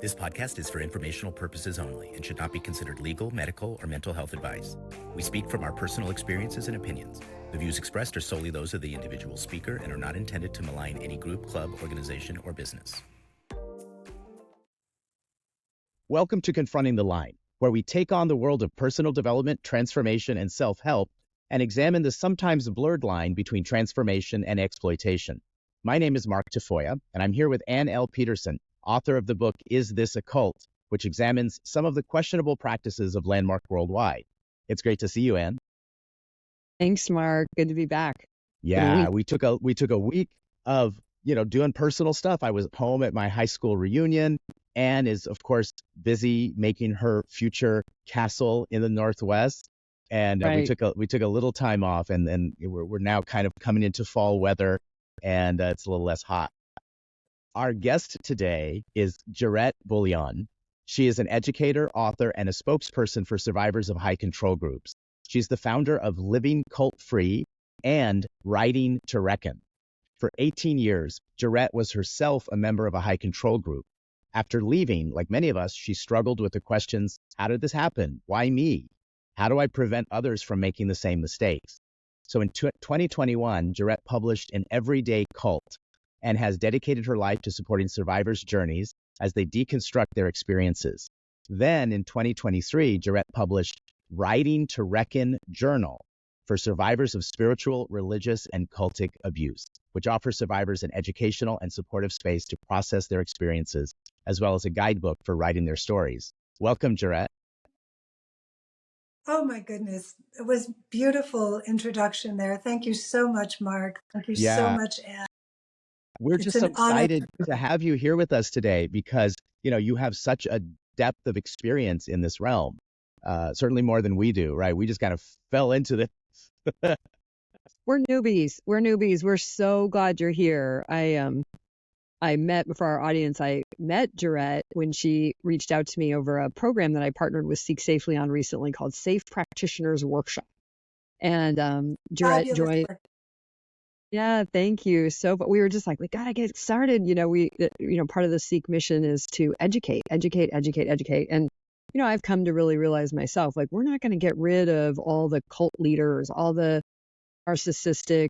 This podcast is for informational purposes only and should not be considered legal, medical, or mental health advice. We speak from our personal experiences and opinions. The views expressed are solely those of the individual speaker and are not intended to malign any group, club, organization, or business. Welcome to Confronting the Line, where we take on the world of personal development, transformation, and self-help and examine the sometimes blurred line between transformation and exploitation. My name is Mark Tafoya, and I'm here with Ann L. Peterson, author of the book, Is This a Cult?, which examines some of the questionable practices of Landmark Worldwide. It's great to see you, Ann. Thanks, Mark. Good to be back. Yeah, we took a week of, doing personal stuff. I was home at my high school reunion. Ann is, of course, busy making her future castle in the Northwest. And Right. we took a little time off, and then we're now kind of coming into fall weather, and it's a little less hot. Our guest today is Gerette Buglion. She is an educator, author, and a spokesperson for survivors of high control groups. She's the founder of Living Cult Free and Writing to Reckon. For 18 years, Gerette was herself a member of a high control group. After leaving, like many of us, she struggled with the questions, how did this happen? Why me? How do I prevent others from making the same mistakes? So in 2021, Gerette published An Everyday Cult and has dedicated her life to supporting survivors' journeys as they deconstruct their experiences. Then in 2023, Gerette published Writing to Reckon Journal for survivors of spiritual, religious, and cultic abuse, which offers survivors an educational and supportive space to process their experiences, as well as a guidebook for writing their stories. Welcome, Gerette. Oh my goodness. It was beautiful introduction there. Thank you so much, Mark. Thank you so much, Anne. We're It's just so an honor. excited to have you here with us today because, you have such a depth of experience in this realm, certainly more than we do, right? We just kind of fell into this. We're newbies. We're so glad you're here. I met, for our audience, I met Gerette when she reached out to me over a program that I partnered with Seek Safely on recently called Safe Practitioners Workshop. And Gerette Fabulous joined. work. Yeah, thank you. So, but we were just like, we got to get started. Part of the Seek mission is to educate. And, I've come to really realize myself, like, we're not going to get rid of all the cult leaders, all the narcissistic,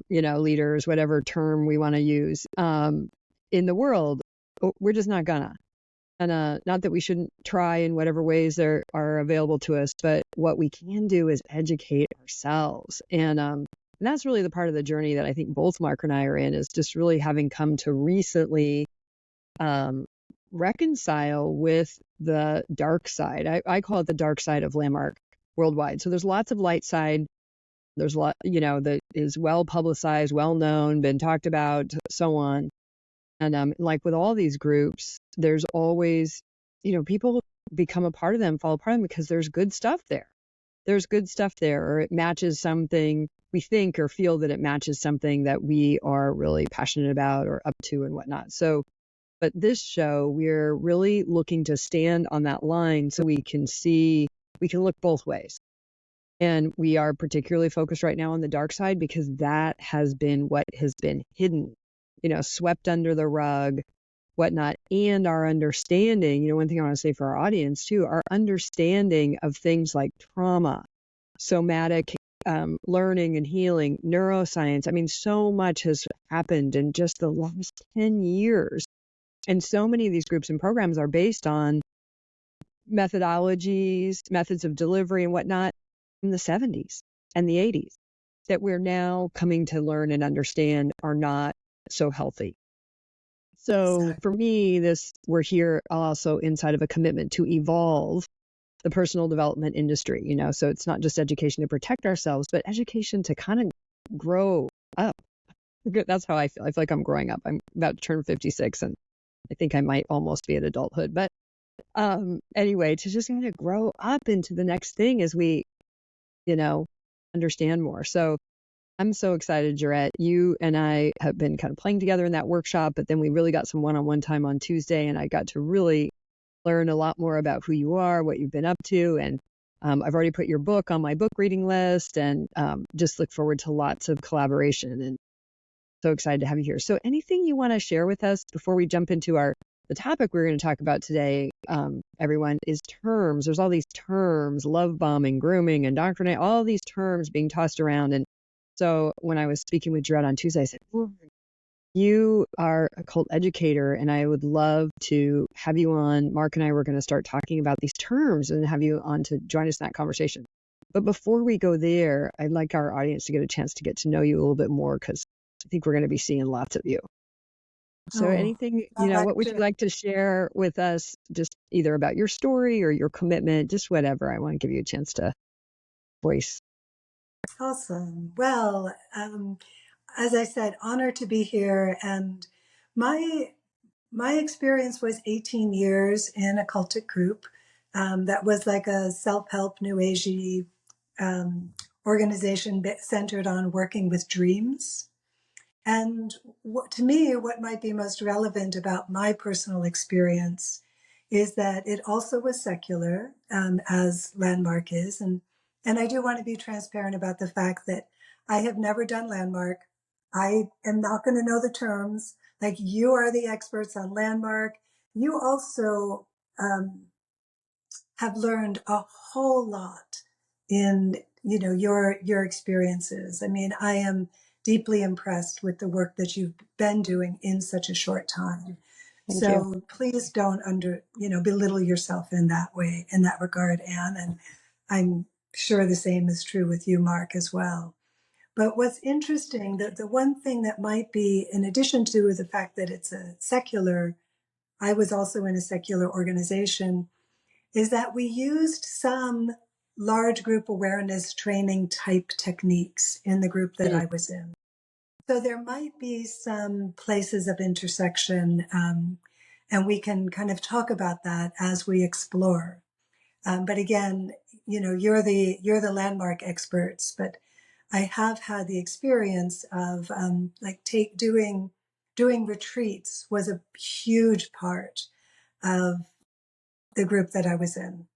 leaders, whatever term we want to use, in the world. We're just not gonna. And not that we shouldn't try in whatever ways there are available to us, but what we can do is educate ourselves. And that's really the part of the journey that I think both Mark and I are in, is just really having come to recently reconcile with the dark side. I call it the dark side of Landmark Worldwide. So there's lots of light side. There's a lot, that is well publicized, well known, been talked about, so on. And like with all these groups, there's always, people become a part of them, fall apart of them because there's good stuff there. Or it matches something we think or feel that it matches something that we are really passionate about or up to and whatnot. So, but this show, we're really looking to stand on that line so we can look both ways. And we are particularly focused right now on the dark side because that has been what has been hidden, swept under the rug, whatnot. And our understanding, one thing I want to say for our audience too, our understanding of things like trauma, somatic learning and healing, neuroscience. I mean, so much has happened in just the last 10 years. And so many of these groups and programs are based on methodologies, methods of delivery and whatnot in the 70s and the 80s that we're now coming to learn and understand are not so healthy. So for me, we're here also inside of a commitment to evolve the personal development industry, so it's not just education to protect ourselves, but education to kind of grow up. That's how I feel. I feel like I'm growing up. I'm about to turn 56 and I think I might almost be at adulthood. But anyway, to just kind of grow up into the next thing as we, understand more. So I'm so excited, Gerette. You and I have been kind of playing together in that workshop, but then we really got some one-on-one time on Tuesday, and I got to really learn a lot more about who you are, what you've been up to, and I've already put your book on my book reading list, and just look forward to lots of collaboration, and so excited to have you here. So anything you want to share with us before we jump into our the topic we're going to talk about today, everyone, is terms. There's all these terms, love bombing, grooming, indoctrination, all these terms being tossed around. And so when I was speaking with Gerette on Tuesday, I said, you are a cult educator, and I would love to have you on. Mark and I were going to start talking about these terms and have you on to join us in that conversation. But before we go there, I'd like our audience to get a chance to get to know you a little bit more, because I think we're going to be seeing lots of you. So anything, what would you like to share with us, just either about your story or your commitment, just whatever. I want to give you a chance to voice. Awesome. Well, as I said, honored to be here. And my experience was 18 years in a cultic group that was like a self-help New Agey organization centered on working with dreams. And to me, what might be most relevant about my personal experience is that it also was secular, as Landmark is. And I do want to be transparent about the fact that I have never done Landmark. I am not going to know the terms. Like, you are the experts on Landmark. You also have learned a whole lot in, your experiences. I mean, I am deeply impressed with the work that you've been doing in such a short time. Thank So you. please don't belittle yourself in that way, in that regard, Anne. And I'm sure the same is true with you, Mark, as well. But what's interesting, the one thing that might be, in addition to the fact that it's a secular, I was also in a secular organization, is that we used some large group awareness training type techniques in the group that I was in. So there might be some places of intersection, and we can kind of talk about that as we explore. But again, you're the Landmark experts, but I have had the experience of doing retreats was a huge part of the group that I was in.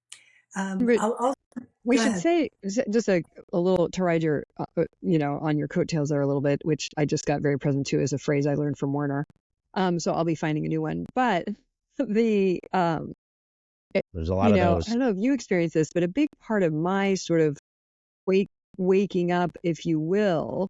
We should say just a little to ride your, on your coattails there a little bit, which I just got very present to, as a phrase I learned from Werner. So I'll be finding a new one. But there's a lot of those. I don't know if you experience this, but a big part of my sort of waking up, if you will,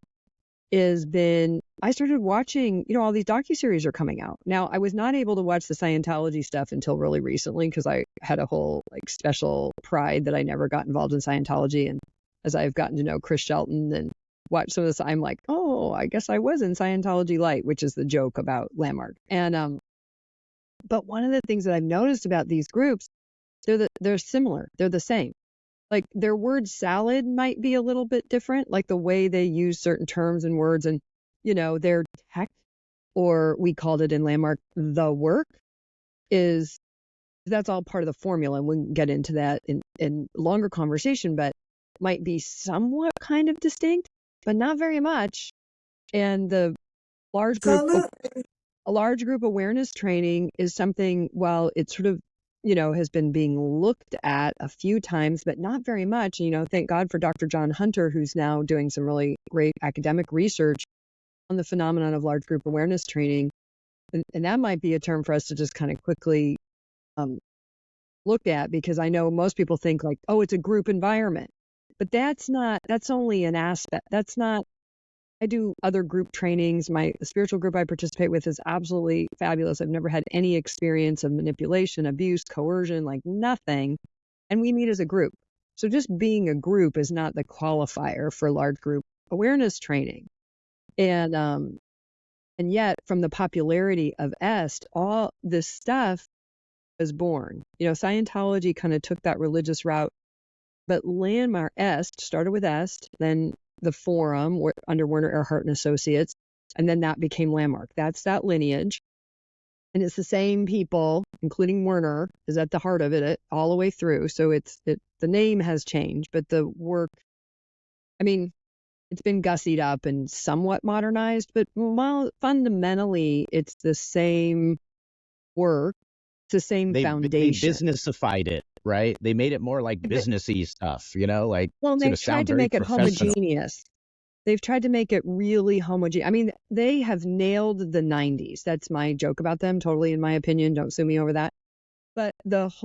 I started watching, all these docuseries are coming out. Now, I was not able to watch the Scientology stuff until really recently, because I had a whole special pride that I never got involved in Scientology. And as I've gotten to know Chris Shelton and watch some of this, I'm like, oh, I guess I was in Scientology Light, which is the joke about Landmark. And but one of the things that I've noticed about these groups, they're similar. They're the same. Like, their word salad might be a little bit different, like the way they use certain terms and words, and, their tech, or we called it in Landmark, the work, that's all part of the formula. And we can get into that in longer conversation, but might be somewhat kind of distinct, but not very much. And the large group, a large group awareness training is something, while it sort of, has been being looked at a few times, but not very much. Thank God for Dr. John Hunter, who's now doing some really great academic research on the phenomenon of large group awareness training. And that might be a term for us to just kind of quickly look at, because I know most people think like, oh, it's a group environment, but that's only an aspect. That's not. I do other group trainings. The spiritual group I participate with is absolutely fabulous. I've never had any experience of manipulation, abuse, coercion, like nothing. And we meet as a group. So just being a group is not the qualifier for large group awareness training. And yet, from the popularity of EST, all this stuff was born. Scientology kind of took that religious route, but Landmark EST started with EST, then the Forum under Werner Erhard and Associates, and then that became Landmark. That's that lineage. And it's the same people, including Werner, is at the heart of it all the way through. So the name has changed, but the work, it's been gussied up and somewhat modernized, but fundamentally it's the same work. It's the same foundation. They businessified it, right? They made it more like businessy stuff, Well, they tried to make it homogeneous. they've tried to make it really homogeneous. I mean, they have nailed the 90s. That's my joke about them, totally in my opinion. Don't sue me over that. But it's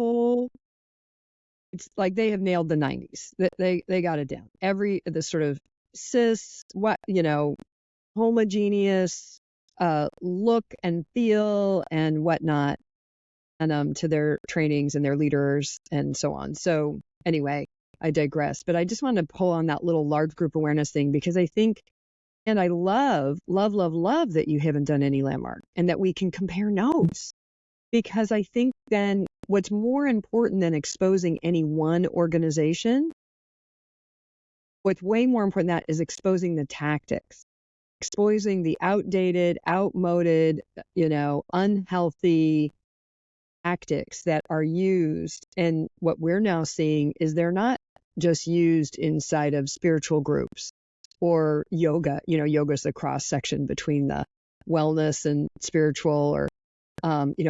like they have nailed the 90s. They got it down. The sort of cis, homogeneous look and feel and whatnot, and to their trainings and their leaders and so on. So anyway, I digress, but I just want to pull on that little large group awareness thing, because I think, and I love that you haven't done any landmark and that we can compare notes, because I think then what's more important than exposing any one organization, what's way more important than that is exposing the tactics, exposing the outdated, outmoded, unhealthy tactics that are used. And what we're now seeing is they're not just used inside of spiritual groups or yoga. Yoga's the cross section between the wellness and spiritual, or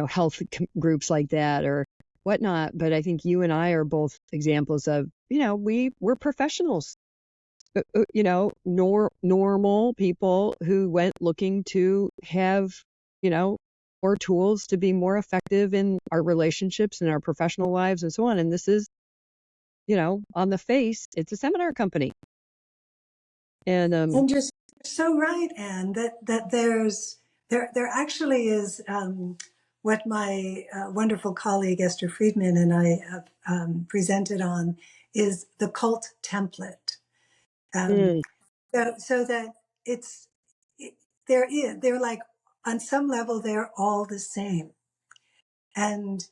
health groups like that or whatnot. But I think you and I are both examples of, we're professionals, normal people who went looking to have, more tools to be more effective in our relationships and our professional lives and so on. And this is, on the face, it's a seminar company. And you're so right, Anne, that there actually is what my wonderful colleague Esther Friedman and I have presented on is the cult template. So that they're like, on some level, they're all the same. And,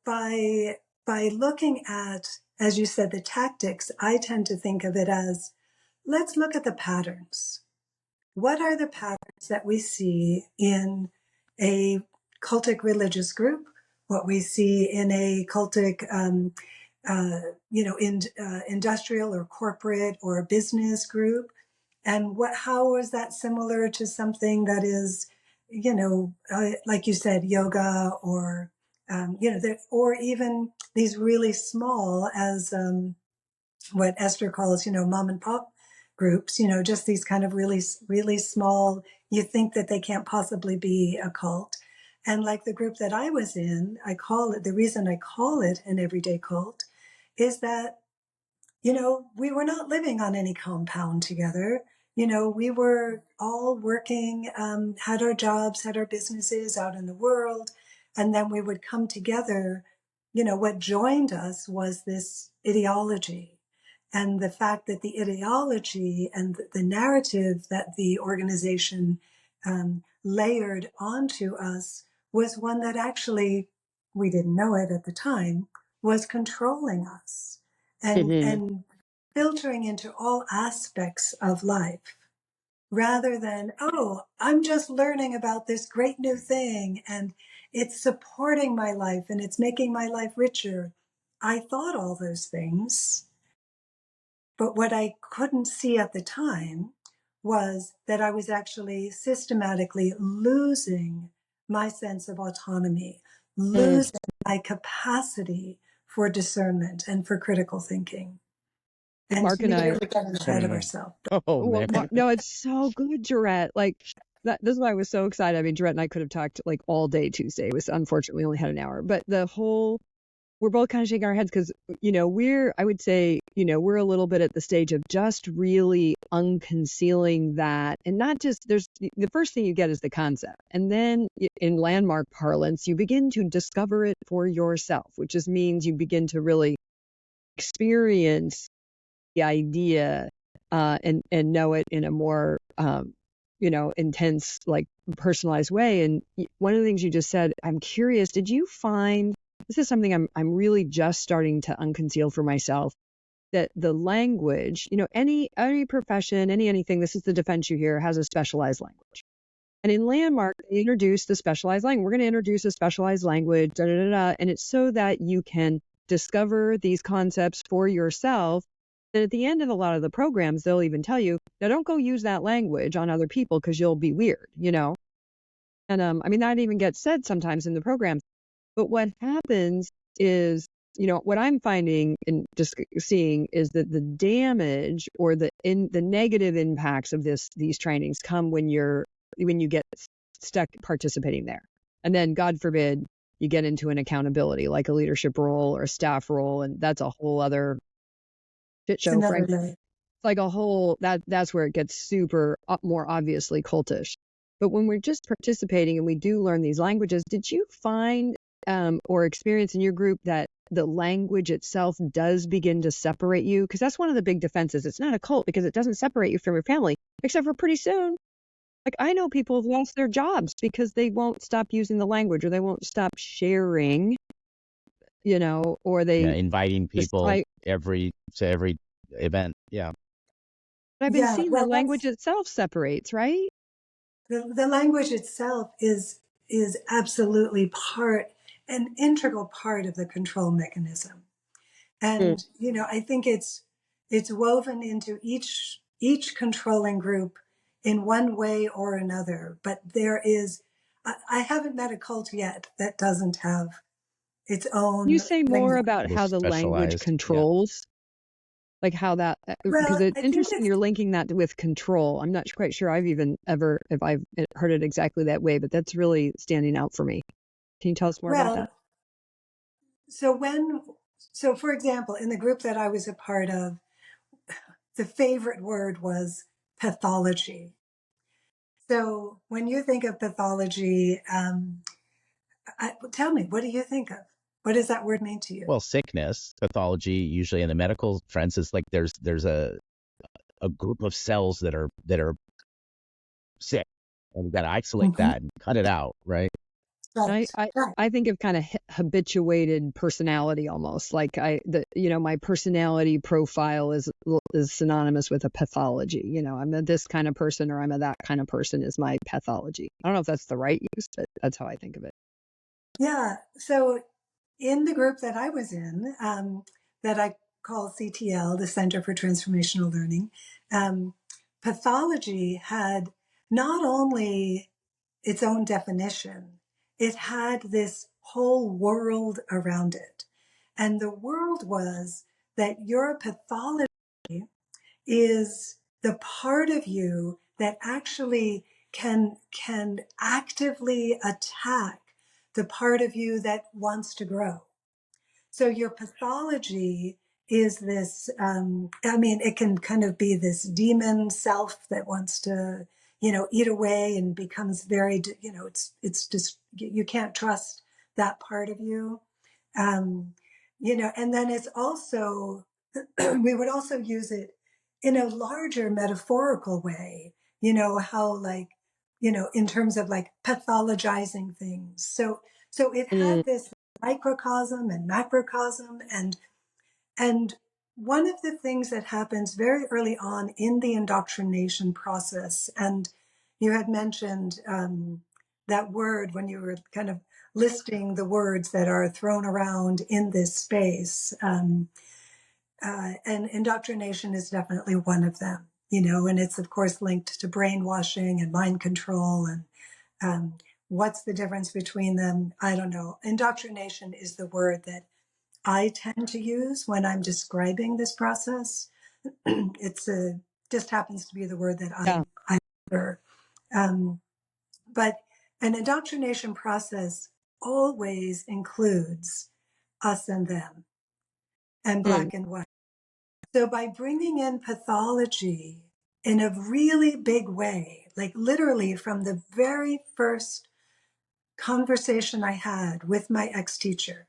by looking at, as you said, the tactics, I tend to think of it as, let's look at the patterns. What are the patterns that we see in a cultic religious group? What we see in a cultic, industrial or corporate or business group? And how is that similar to something that is, like you said, yoga or, or even these really small, as what Esther calls, mom and pop groups, just these kind of really, really small, you think that they can't possibly be a cult. And like the group that I was in, the reason I call it an everyday cult is that, we were not living on any compound together. We were all working, had our jobs, had our businesses out in the world. And then we would come together. What joined us was this ideology. And the fact that the ideology and the narrative that the organization layered onto us was one that actually, we didn't know it at the time, was controlling us and filtering into all aspects of life, rather than, oh, I'm just learning about this great new thing and it's supporting my life and it's making my life richer. I thought all those things, but what I couldn't see at the time was that I was actually systematically losing my sense of autonomy, losing my capacity for discernment and for critical thinking. And Mark to me, and I, we're getting ahead of ourselves. Oh, well, man. no, it's so good, Gerette. Like this is why I was so excited. I mean, Gerette and I could have talked like all day Tuesday. It was unfortunately we only had an hour, but we're both kind of shaking our heads because, I would say, we're a little bit at the stage of just really unconcealing that, and not just the first thing you get is the concept. And then in landmark parlance, you begin to discover it for yourself, which just means you begin to really experience the idea and know it in a more intense, like personalized way. And one of the things you just said, I'm curious, did you find, this is something I'm really just starting to unconceal for myself, that the language, any profession, anything, this is the defense you hear, has a specialized language. And in landmark, they introduce the specialized language. We're going to introduce a specialized language, and it's so that you can discover these concepts for yourself. And at the end of a lot of the programs, they'll even tell you, now don't go use that language on other people because you'll be weird, And that even gets said sometimes in the programs. But what happens is what I'm finding and just seeing is that the damage or the negative impacts of these trainings come when you get stuck participating there. And then God forbid you get into an accountability, like a leadership role or a staff role. And that's a whole other shit It's show, another frankly. day. It's like a whole, that's where it gets super more obviously cultish. But when we're just participating and we do learn these languages, did you find or experience in your group that the language itself does begin to separate you? Because that's one of the big defenses. It's not a cult because it doesn't separate you from your family, except for pretty soon. Like, I know people have lost their jobs because they won't stop using the language or they won't stop sharing, or they inviting just people like, to every event. Yeah. but I've been Yeah, seeing the well, language itself separates, right? the language itself is absolutely an integral part of the control mechanism. And, I think it's woven into each controlling group in one way or another. But I haven't met a cult yet that doesn't have its Can you own say thing. more about They're how the language specialized. Yeah. controls? Like how that, because Well, it's I think interesting you're linking that with control. I'm not quite sure if I've heard it exactly that way, but that's really standing out for me. Can you tell us more about that? so for example, in the group that I was a part of, the favorite word was pathology. So when you think of pathology, tell me, what do you think of? What does that word mean to you? Well, sickness, pathology, usually in the medical sense, is like there's a group of cells that are sick, and we've got to isolate Mhm. that and cut it out, right? I, Right, I, right. I think of kind of habituated personality almost like my personality profile is synonymous with a pathology. I'm a this kind of person or I'm a that kind of person is my pathology. I don't know if that's the right use, but that's how I think of it. Yeah. So in the group that I was in, that I call CTL, the Center for Transformational Learning, pathology had not only its own definition, it had this whole world around it. And the world was that your pathology is the part of you that actually can actively attack the part of you that wants to grow. So your pathology is this, it can kind of be this demon self that wants to, eat away and becomes very, it's just, you can't trust that part of you. Um, and then it's also, we would also use it in a larger metaphorical way, how like, in terms of like pathologizing things. So it Mm. had this microcosm and macrocosm, and one of the things that happens very early on in the indoctrination process, and you had mentioned that word when you were kind of listing the words that are thrown around in this space, and indoctrination is definitely one of them, and it's of course linked to brainwashing and mind control. And what's the difference between them? I don't know. Indoctrination is the word that I tend to use when I'm describing this process. It's just happens to be the word that Yeah. I prefer. Um, but an indoctrination process always includes us and them and Mm. black and white. So by bringing in pathology in a really big way, like literally from the very first conversation I had with my ex-teacher,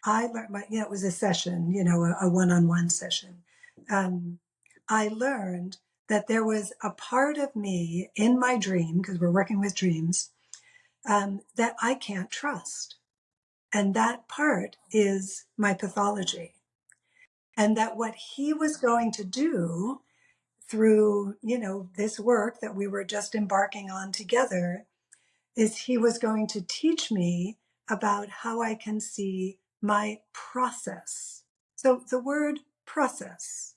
I learned it was a session, a one-on-one session. I learned that there was a part of me in my dream, because we're working with dreams, that I can't trust. And that part is my pathology. And that what he was going to do through, this work that we were just embarking on together is he was going to teach me about how I can see my process. So the word process,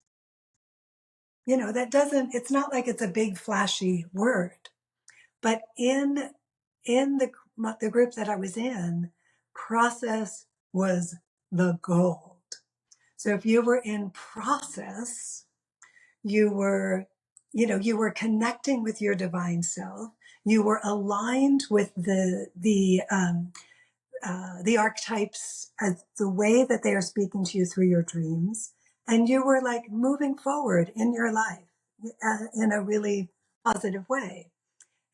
it's not like it's a big flashy word, but in the group that I was in, process was the gold. So if you were in process, you were, you were connecting with your divine self. You were aligned with the archetypes as the way that they are speaking to you through your dreams. And you were like moving forward in your life in a really positive way.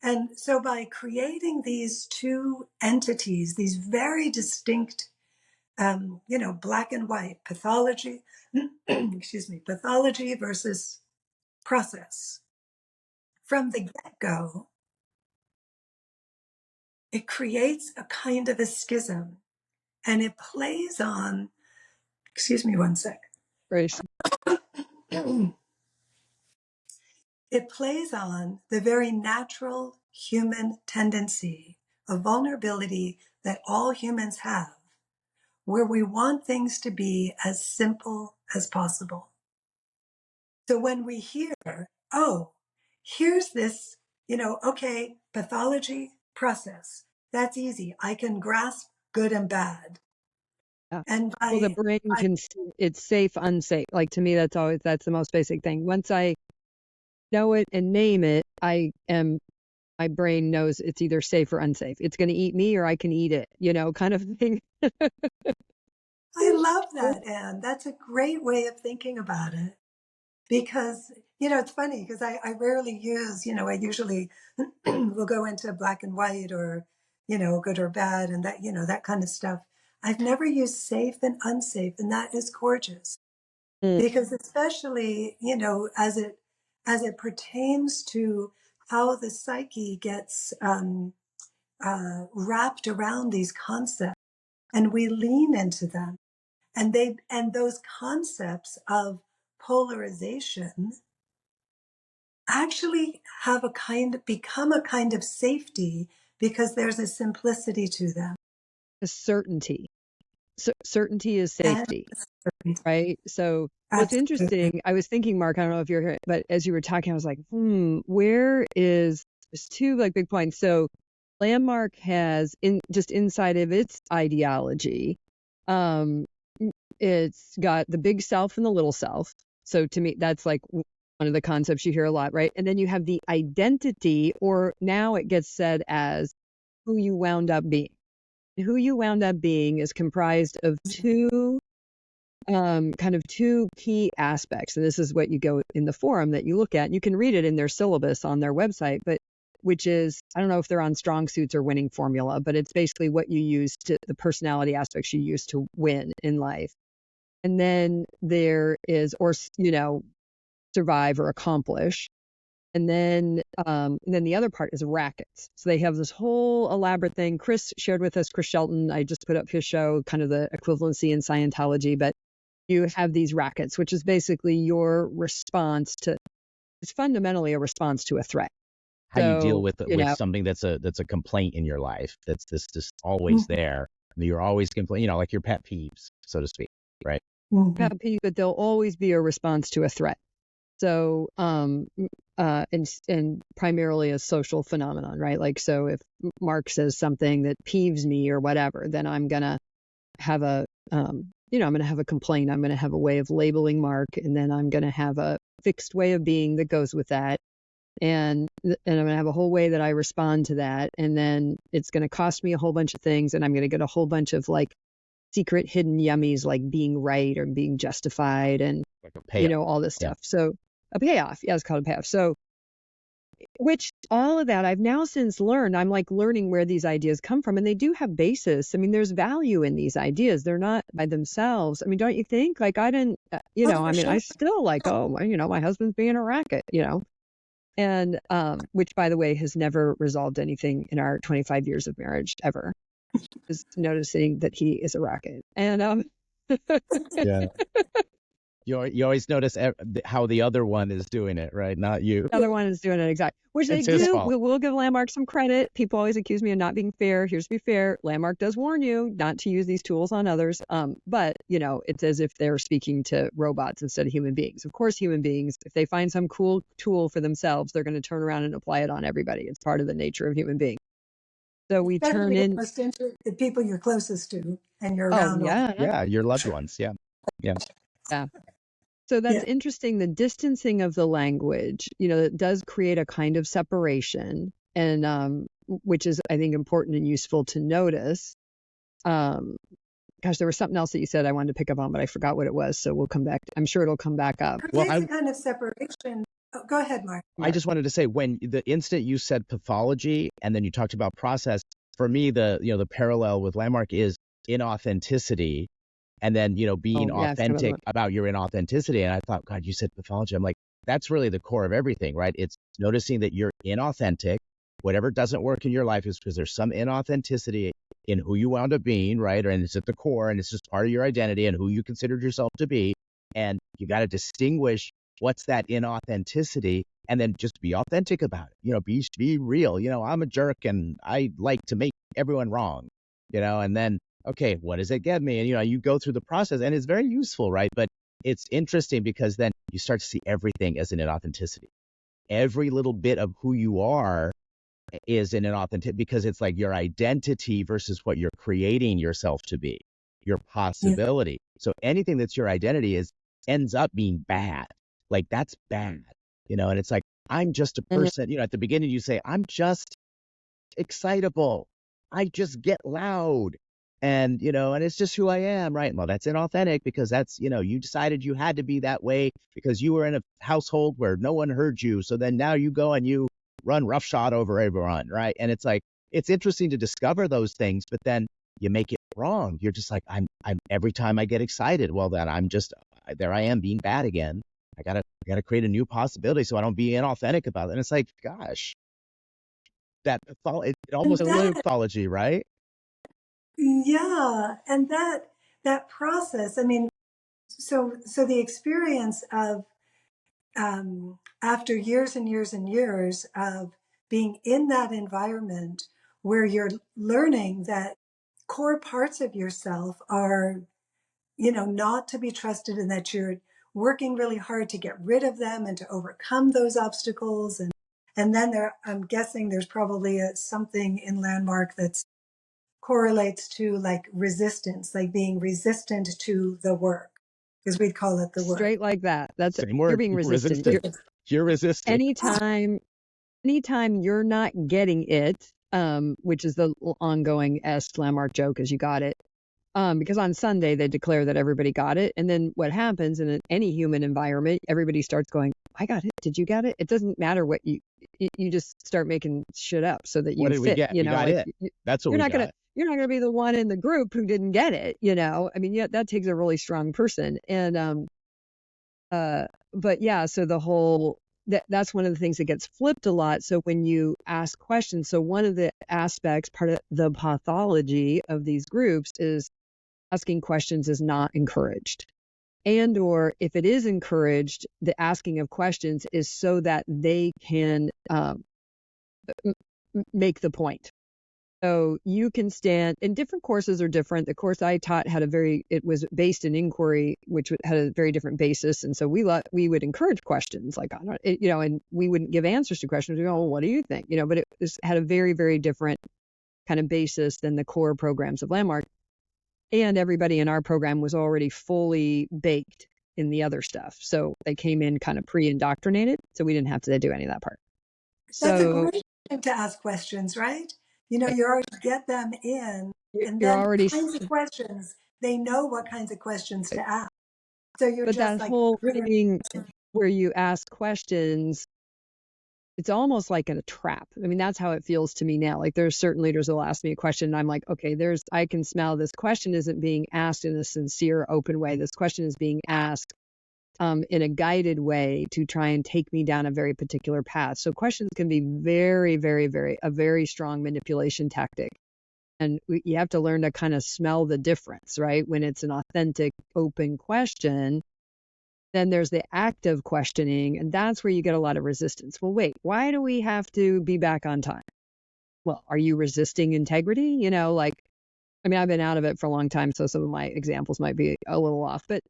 And so by creating these two entities, these very distinct, black and white, pathology, excuse me, pathology versus process, from the get-go, it creates a kind of a schism, and it plays on, excuse me one sec. Right. It plays on the very natural human tendency of vulnerability that all humans have, where we want things to be as simple as possible. So when we hear, oh, here's this, okay, pathology, process, that's easy. I can grasp good and bad. Yeah. And Well, the brain can, it's safe, unsafe. Like to me, that's the most basic thing. Once I know it and name it, my brain knows it's either safe or unsafe. It's going to eat me or I can eat it, kind of thing. I love that, Anne. That's a great way of thinking about it. Because, it's funny because I rarely use, I usually will go into black and white or, good or bad and that, that kind of stuff. I've never used safe and unsafe, and that is gorgeous. Because especially, as it pertains to how the psyche gets wrapped around these concepts, and we lean into them, and those concepts of polarization actually become a kind of safety because there's a simplicity to them. A certainty. Certainty is And safety, right? So what's interesting, I was thinking, Mark, I don't know if you're here, but as you were talking, I was like, there's two like big points. So Landmark has just inside of its ideology, it's got the big self and the little self. So to me, that's like one of the concepts you hear a lot, right? And then you have the identity, or now it gets said as who you wound up being. Who you wound up being is comprised of two key aspects. And this is what you go in the forum that you look at. You can read it in their syllabus on their website, but which is, I don't know if they're on strong suits or winning formula, but it's basically what you use the personality aspects you use to win in life. And then there is, survive or accomplish. And then the other part is rackets. So they have this whole elaborate thing. Chris shared with us, Chris Shelton, I just put up his show, kind of the equivalency in Scientology, but you have these rackets, which is basically your response it's fundamentally a response to a threat. How you deal with something that's a complaint in your life, that's just always there. You're always complaining, like your pet peeves, so to speak, right? Pet peeves, but they'll always be a response to a threat. So, and primarily a social phenomenon, right? Like, so if Mark says something that peeves me or whatever, then I'm going to have I'm going to have a complaint. I'm going to have a way of labeling Mark, and then I'm going to have a fixed way of being that goes with that. And I'm going to have a whole way that I respond to that. And then it's going to cost me a whole bunch of things. And I'm going to get a whole bunch of like secret hidden yummies, like being right or being justified and, like all this stuff. So a payoff. Yeah, it's called a payoff. So, which all of that I've now since learned, I'm like learning where these ideas come from, and they do have basis. I mean, there's value in these ideas. They're not by themselves. I mean, don't you think? Like, I didn't, I still like, my husband's being a racket, and, which by the way, has never resolved anything in our 25 years of marriage ever, is noticing that he is a racket. And, yeah. You always notice how the other one is doing it, right? Not you. The other one is doing it exactly, which they do. We'll give Landmark some credit. People always accuse me of not being fair. Here's to be fair. Landmark does warn you not to use these tools on others. But it's as if they're speaking to robots instead of human beings. Of course, human beings, if they find some cool tool for themselves, they're going to turn around and apply it on everybody. It's part of the nature of human beings. So we turn in the people you're closest to. and you're Oh, around all the yeah. Yeah, your loved ones. Yeah. Yeah. Yeah. So that's yeah. interesting. The distancing of the language, it does create a kind of separation, and which is, I think, important and useful to notice. Gosh, there was something else that you said I wanted to pick up on, but I forgot what it was. So we'll come back. I'm sure it'll come back up. Well, Creates a kind of separation. Oh, go ahead, Mark. I just wanted to say, when the instant you said pathology and then you talked about process, for me, the parallel with Landmark is inauthenticity, and then, being Oh, yeah, I forgot authentic about about your inauthenticity. And I thought, God, you said pathology. I'm like, that's really the core of everything, right? It's noticing that you're inauthentic. Whatever doesn't work in your life is because there's some inauthenticity in who you wound up being, right? And it's at the core, and it's just part of your identity and who you considered yourself to be. And you got to distinguish what's that inauthenticity, and then just be authentic about it. Be real. I'm a jerk and I like to make everyone wrong, and then, okay, what does it get me? And, you go through the process, and it's very useful, right? But it's interesting because then you start to see everything as an inauthenticity. Every little bit of who you are is an inauthentic, because it's like your identity versus what you're creating yourself to be, your Yeah. possibility. So anything that's your identity ends up being bad. Like, that's bad, and it's like, I'm just a person, at the beginning you say, I'm just excitable. I just get loud. And, and it's just who I am, right? Well, that's inauthentic, because that's, you decided you had to be that way because you were in a household where no one heard you. So then now you go and you run roughshod over everyone, right? And it's like, it's interesting to discover those things, but then you make it wrong. You're just like, I'm every time I get excited, well, then I'm just, there I am being bad again. I gotta create a new possibility so I don't be inauthentic about it. And it's like, gosh, it almost And is that, pathology, right? yeah, and that process. I mean, so the experience of after years and years and years of being in that environment where you're learning that core parts of yourself are, not to be trusted, and that you're working really hard to get rid of them and to overcome those obstacles. And then I'm guessing there's probably something in Landmark that correlates to like resistance, like being resistant to the work, because we'd call it the work. Straight like that. That's it. Same You're word, being resistant. resistant. You're resisting. Anytime you're not getting it, which is the ongoing Landmark joke, is you got it. Because on Sunday they declare that everybody got it, and then what happens in any human environment, everybody starts going, "I got it. Did you get it?" It doesn't matter what you just start making shit up so that you What did we fit. get? We got it. That's what You're we not got. you're not gonna be the one in the group who didn't get it. I mean, yeah, that takes a really strong person, and but yeah, so the whole that's one of the things that gets flipped a lot. So when you ask questions, so one of the aspects, part of the pathology of these groups, is asking questions is not encouraged. And or if it is encouraged, the asking of questions is so that they can make the point. So you can stand, and different courses are different. The course I taught it was based in inquiry, which had a very different basis. And so we would encourage questions, like, and we wouldn't give answers to questions. We go, well, what do you think? But it had a very, very different kind of basis than the core programs of Landmark. And everybody in our program was already fully baked in the other stuff. So they came in kind of pre-indoctrinated. So we didn't have to do any of that part. That's a So great time to ask questions, right? You already get them in, and you're then already, kinds of questions, they know what kinds of questions to ask. So you're but just that like, whole thing where you ask questions, it's almost like a trap. I mean, that's how it feels to me now. Like, there's certain leaders who'll ask me a question and I'm like, okay, I can smell this question isn't being asked in a sincere, open way. This question is being asked in a guided way to try and take me down a very particular path. So questions can be very, very, a very strong manipulation tactic. And you have to learn to kind of smell the difference, right? When it's an authentic, open question, then there's the active questioning, and that's where you get a lot of resistance. Well, wait, why do we have to be back on time? Well, are you resisting integrity? I mean, I've been out of it for a long time, so some of my examples might be a little off, but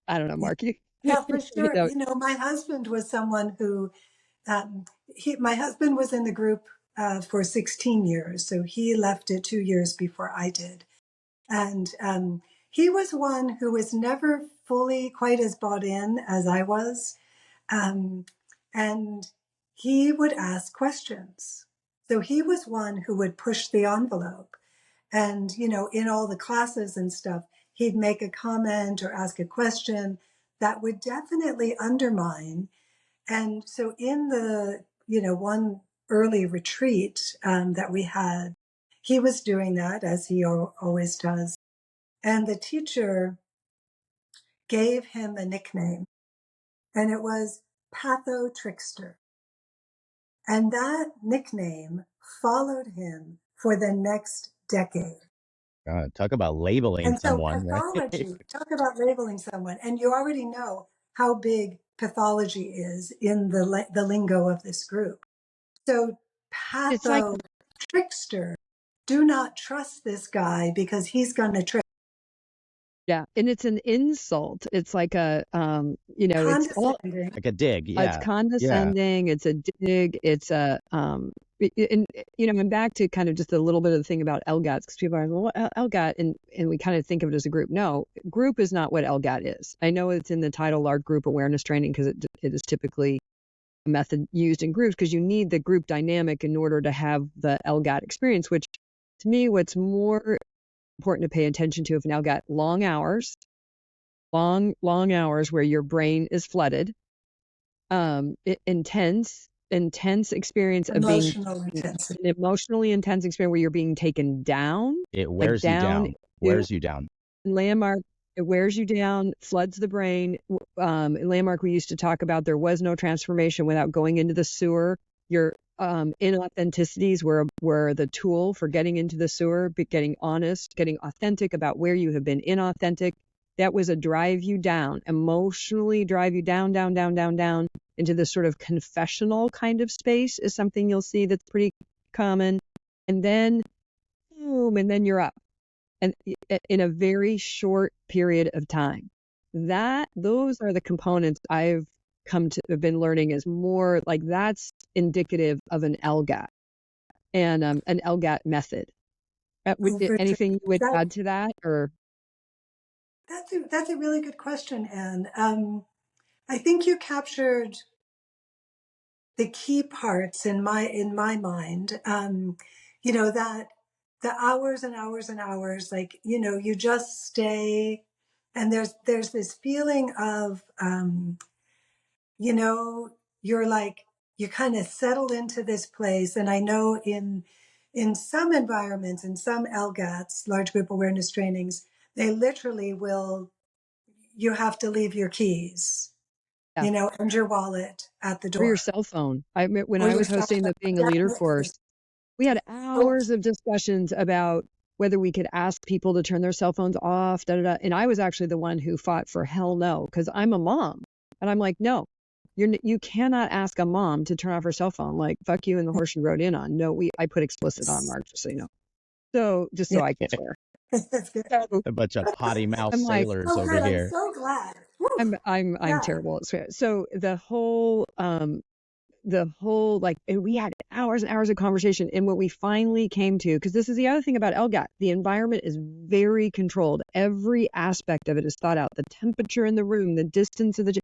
I don't know, Mark. yeah, for sure. My husband was someone who, my husband was in the group for 16 years. So he left it 2 years before I did. And he was one who was never fully quite as bought in as I was. And he would ask questions. So he was one who would push the envelope. And, you know, in all the classes and stuff, he'd make a comment or ask a question that would definitely undermine. And so in the, you know, one early retreat that we had, he was doing that as he always does. And the teacher gave him a nickname, and it was Patho Trickster. And that nickname followed him for the next decade. Talk about labeling And so someone, right? pathology, talk about labeling someone, and you already know how big pathology is in the lingo of this group. So It's like, patho trickster, do not trust this guy because he's going to trick. yeah, and it's an insult. It's like a, you know, it's all, Condescending. Like a dig. it's Yeah. condescending. It's a dig. It's a, and you know, and back to kind of just a little bit of the thing about LGATs, because people are, well, LGAT, and we kind of think of it as a group. No, group is not what LGAT is. I know it's in the title, large group awareness training, because it is typically a method used in groups, because you need the group dynamic in order to have the LGAT experience, which to me, what's more important to pay attention to if an LGAT, long hours where your brain is flooded, intense experience of being Emotional intensity. an emotionally intense experience where you're being taken down, It like wears you down. Wears you down. landmark. It wears you down, floods the brain. In landmark, we used to talk about there was no transformation without going into the sewer. Your inauthenticities were the tool for getting into the sewer, but getting honest, getting authentic about where you have been inauthentic. That was a drive you down, emotionally drive you down into this sort of confessional kind of space is something you'll see that's pretty common. And then, boom, and then you're up. And in a very short period of time. Those are the components I've come to have been learning is more like that's indicative of an LGAT and an LGAT method. Anything you would add to that, or? That's a really good question, Anne. I think you captured the key parts in my mind. You know, that the hours and hours and hours, like, you know, you just stay, and there's this feeling of you know, you're kind of settled into this place. And I know in some environments, in some LGATs, large group awareness trainings, they literally will, you have to leave your keys, Yeah. you know, and your wallet at the door. Or your cell phone. When Or I your was cell hosting phone. the Being a Leader course, we had Oh, hours of discussions about whether we could ask people to turn their cell phones off, And I was actually the one who fought for hell no, because I'm a mom. And I'm like, no, you cannot ask a mom to turn off her cell phone. Like, fuck you and the horse you rode in on. No, I put explicit on, Mark, just so you know. So just so yeah, I can swear. that's good. So A bunch of potty mouth I'm like, sailors Oh, over good. I'm here. so glad. Woo. I'm Yeah. terrible at swearing. So the whole like, and we had hours and hours of conversation, and what we finally came to, because this is the other thing about LGAT, the environment is very controlled. Every aspect of it is thought out. The temperature in the room, the distance of the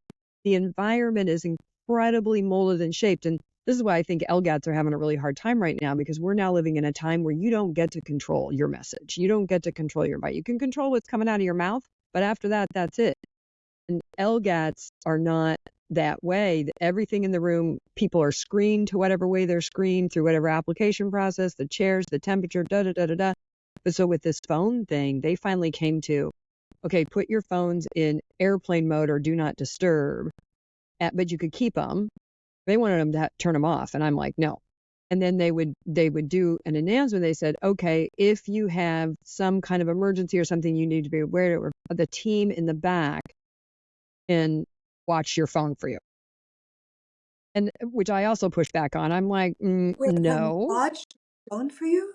environment is incredibly molded and shaped. And this is why I think LGATs are having a really hard time right now, because we're now living in a time where you don't get to control your message. You don't get to control your bite. You can control what's coming out of your mouth, but after that, that's it. And LGATs are not that way. Everything in the room, people are screened to whatever way they're screened through whatever application process, the chairs, the temperature, da. But so with this phone thing, they finally came to, okay, put your phones in airplane mode or do not disturb, but you could keep them. They wanted them to turn them off. And I'm like, no. And then they would do an announcement. They said, okay, if you have some kind of emergency or something, you need to be aware of the team in the back and watch your phone for you. And which I also push back on. I'm like, Wait, no. watch your phone for you?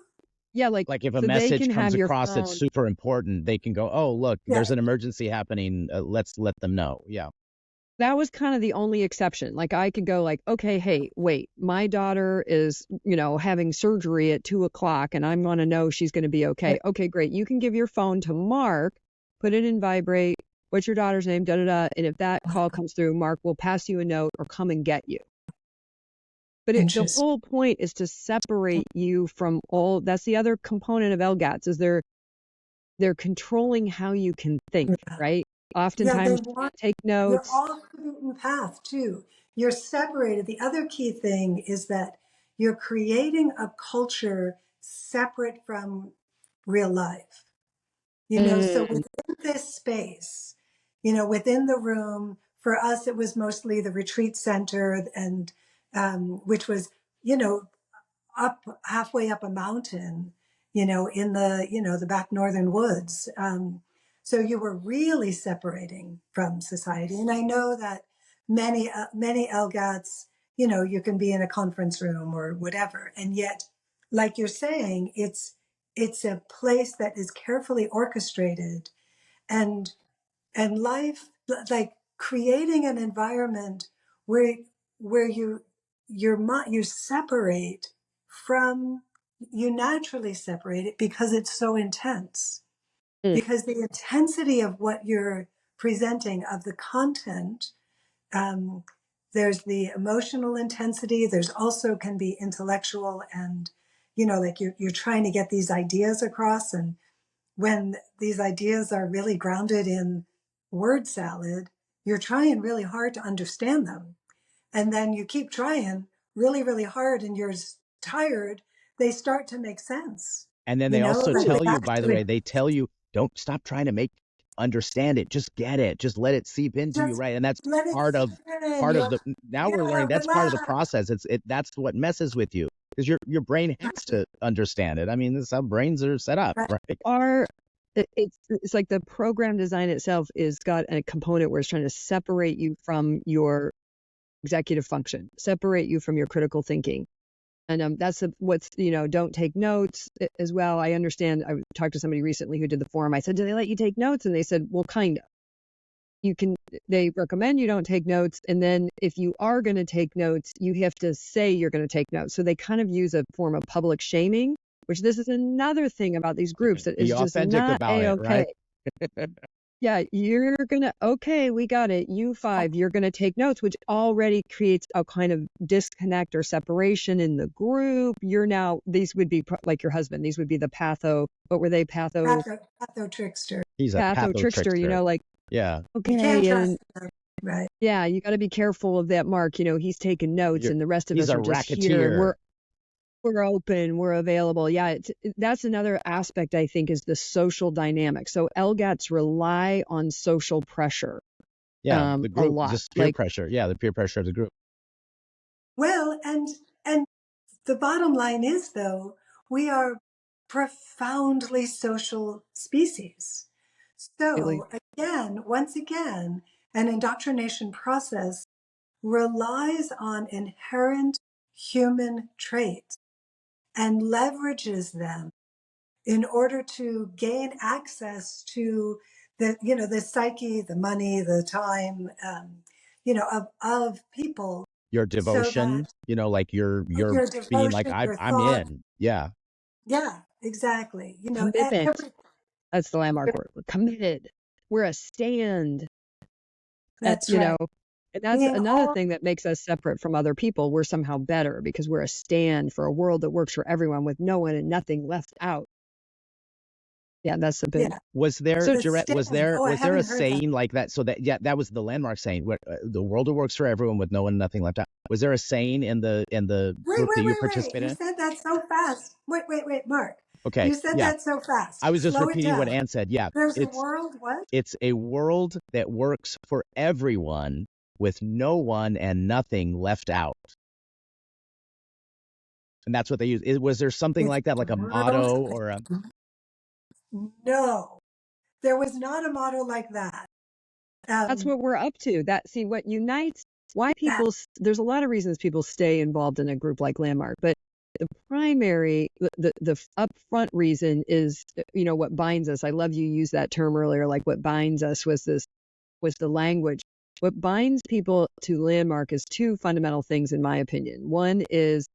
Yeah, like Like if a so they message can comes have your across that's phone. super important, they can go, oh, look, Yeah. there's an emergency happening. Let's let them know. Yeah. That was kind of the only exception. Like I could go like, okay, hey, wait, my daughter is, having surgery at 2:00 and I want to know she's going to be okay. Okay, great. You can give your phone to Mark, put it in vibrate. What's your daughter's name? Da da da. And if that call comes through, Mark will pass you a note or come and get you. But the whole point is to separate you from all. That's the other component of LGATs is they're controlling how you can think, right? Oftentimes, take You're notes. off the beaten path too. You're separated. The other key thing is that you're creating a culture separate from real life. So within this space, within the room, for us, it was mostly the retreat center and which was, up halfway up a mountain, in the back northern woods. So you were really separating from society. And I know that many LGATs, you can be in a conference room or whatever. And yet, like you're saying, it's a place that is carefully orchestrated and life, like creating an environment where you separate from, you naturally separate it because it's so intense. Because the intensity of what you're presenting, of the content, there's the emotional intensity. There's also can be intellectual and, like you're trying to get these ideas across. And when these ideas are really grounded in word salad, you're trying really hard to understand them. And then you keep trying really, really hard and you're tired, they start to make sense. And then they also tell you, by the way, they tell you, don't stop trying to understand it. Just get it. Just let it seep into you, right? And that's part of the, now we're learning that's part of the process. That's what messes with you because your brain has to understand it. I mean, this is how brains are set up, right? It's like the program design itself is got a component where it's trying to separate you from your executive function, separate you from your critical thinking. And that's what's, don't take notes as well. I understand. I talked to somebody recently who did the forum. I said, do they let you take notes? And they said, well, kind of. They recommend you don't take notes. And then if you are going to take notes, you have to say you're going to take notes. So they kind of use a form of public shaming, which this is another thing about these groups that is just not A-okay. Right? Yeah, you're going to, okay, we got it. You 5, you're going to take notes, which already creates a kind of disconnect or separation in the group. These would be like your husband. These would be the patho. What were they? Patho trickster. He's a patho trickster. Yeah. Okay. You can't trust him, right? Yeah, you got to be careful of that, Mark. He's taking notes and the rest of us are just here. We're open, we're available. Yeah, that's another aspect, I think, is the social dynamic. So LGATs rely on social pressure. Yeah, the group, a lot. Just peer pressure. Yeah, the peer pressure of the group. Well, and the bottom line is, though, we are profoundly social species. So once again, an indoctrination process relies on inherent human traits and leverages them in order to gain access to the psyche, the money, the time, of people. Your devotion, so like your devotion, being like, I'm in. Yeah. Yeah, exactly. Commitment. That's the landmark word. We're committed. We're a stand. That's right. And that's another thing that makes us separate from other people. We're somehow better because we're a stand for a world that works for everyone with no one and nothing left out. Yeah, that's a big. Yeah. Was there, Gerette, was there a saying like that? So that was the landmark saying, the world that works for everyone with no one, nothing left out. Was there a saying in the group that you participated in? You said that so fast. Wait, Mark. Okay. You said that so fast. I was just repeating what Ann said. Yeah. There's a world, what? It's a world that works for everyone with no one and nothing left out. And that's what they use. Was there something like that, like a motto or a... No, there was not a motto like that. That's what we're up to. What unites, why people, there's a lot of reasons people stay involved in a group like Landmark, but the primary, the upfront reason is, what binds us. I love you used that term earlier, like what binds us was the language. what binds people to Landmark is two fundamental things, in my opinion. One is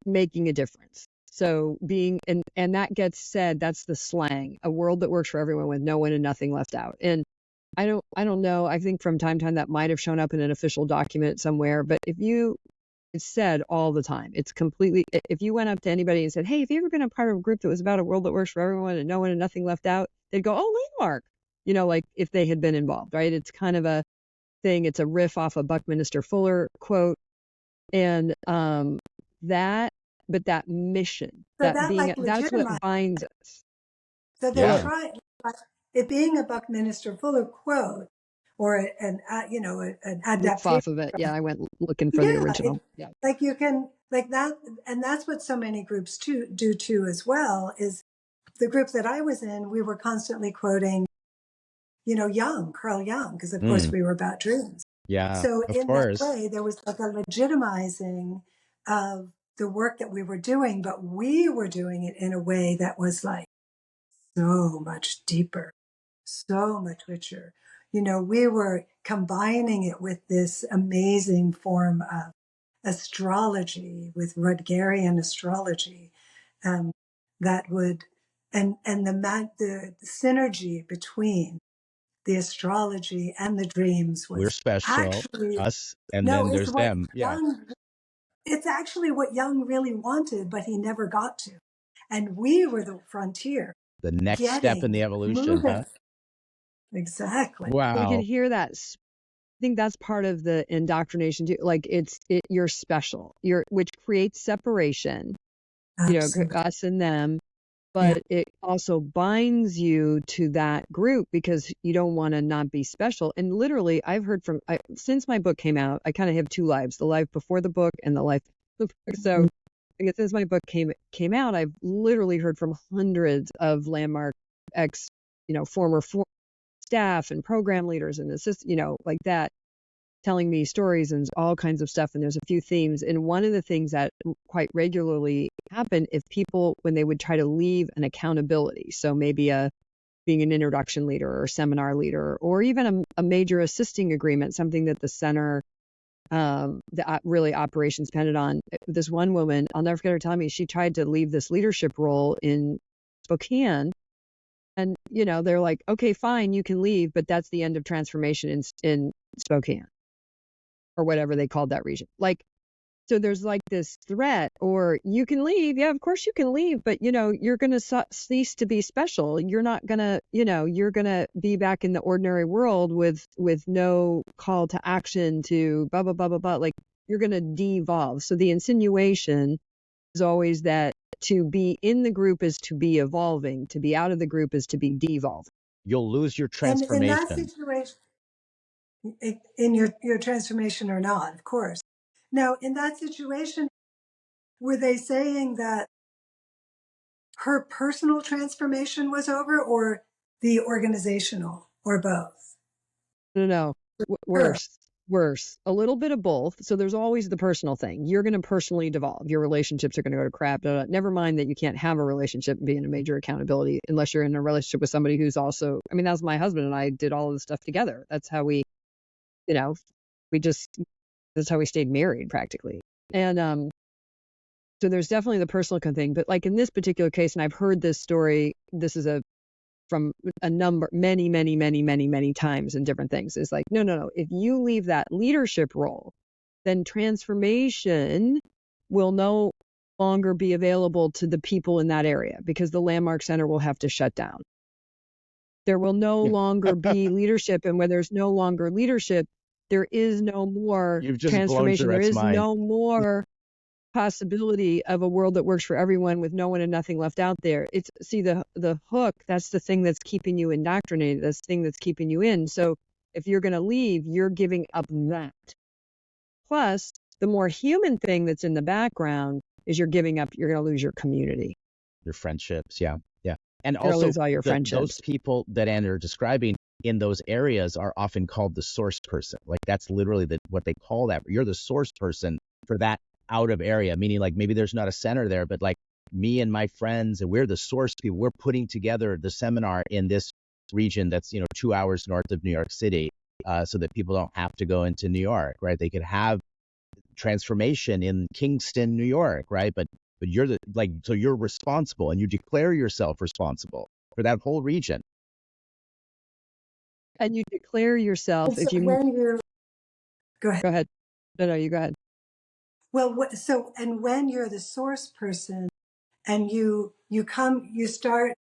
making a difference. So being, and that gets said, that's the slang, a world that works for everyone with no one and nothing left out. And I don't know. I think from time to time that might have shown up in an official document somewhere, but it's said all the time. It's completely, if you went up to anybody and said, hey, have you ever been a part of a group that was about a world that works for everyone and no one and nothing left out? They'd go, oh, Landmark, like if they had been involved, right? It's kind of a thing. It's a riff off a Buckminster Fuller quote. And that mission, So that like that's what legitimized. binds us. So they're trying, it being a Buckminster Fuller quote or an Riff adaptation. off of it. Yeah, I went looking for the Yeah, original. Yeah. like you can, like that, and that's what so many groups do too as well, is the group that I was in, we were constantly quoting, Carl Jung, because of course we were about dreams. Yeah, So of in course. that way, there was like a legitimizing of the work that we were doing, but we were doing it in a way that was like so much deeper, so much richer. We were combining it with this amazing form of astrology, with Rutgerian astrology, that would, and the synergy between the astrology and the dreams We're was special, actually, us, and no, then it's there's what them. Yeah. Jung, it's actually what Jung really wanted, but he never got to. And we were the frontier, The next step in the evolution, moving. huh? Exactly. We can Wow. hear that. I think that's part of the indoctrination too. Like you're special, which creates separation, Absolutely. us and them, Yeah. but it also binds you to that group because you don't want to not be special. And literally, I've heard since my book came out, I kind of have two lives: the life before the book and the life of the book. So I guess since my book came out, I've literally heard from hundreds of Landmark former staff and program leaders and like that, telling me stories and all kinds of stuff. And there's a few themes. And one of the things that quite regularly happened if people, when they would try to leave an accountability, so maybe being an introduction leader or seminar leader, or even a major assisting agreement, something that the center, really operations depended on. This one woman, I'll never forget her telling me, she tried to leave this leadership role in Spokane. And, they're like, okay, fine, you can leave, but that's the end of transformation in Spokane, or whatever they called that region. So there's like this threat, or you can leave. Yeah, of course you can leave, but you're going to cease to be special. You're not going to, you're going to be back in the ordinary world with no call to action to blah, blah, blah, blah, blah. Like you're going to devolve. So the insinuation is always that to be in the group is to be evolving, to be out of the group is to be devolving. You'll lose your And in that transformation. situation, in your transformation or not, of course. Now, in that situation, were they saying that her personal transformation was over, or the organizational, or both? No. Worse. A little bit of both. So there's always the personal thing. You're going to personally devolve. Your relationships are going to go to crap. Never mind that you can't have a relationship and be in a major accountability unless you're in a relationship with somebody who's also, that was my husband and I did all of this stuff together. That's how we, that's how we stayed married practically. And so there's definitely the personal thing. But like in this particular case, and I've heard this story, this is from a number, many, many, many, many, many times in different things. It's like, no. If you leave that leadership role, then transformation will no longer be available to the people in that area because the Landmark Center will have to shut down. There will no longer be leadership. And when there's no longer leadership, there is no more transformation. There is no more possibility of a world that works for everyone with no one and nothing left out there. It's the hook, that's the thing that's keeping you indoctrinated, that's the thing that's keeping you in. So if you're going to leave, you're giving up that. Plus, the more human thing that's in the background is you're going to lose your community. Your friendships, yeah. And You're also lose all your friendships. Those people that Anna are describing in those areas are often called the source person. Like that's literally what they call that. You're the source person for that out of area, meaning like maybe there's not a center there, but like me and my friends, and we're the source people. We're putting together the seminar in this region that's 2 hours north of New York City, so that people don't have to go into New York, right? They could have transformation in Kingston, New York, right? But you're so you're responsible, and you declare yourself responsible for that whole region. And you declare yourself So if you when you go ahead. go ahead. No, you go ahead. Well, and when you're the source person and you start,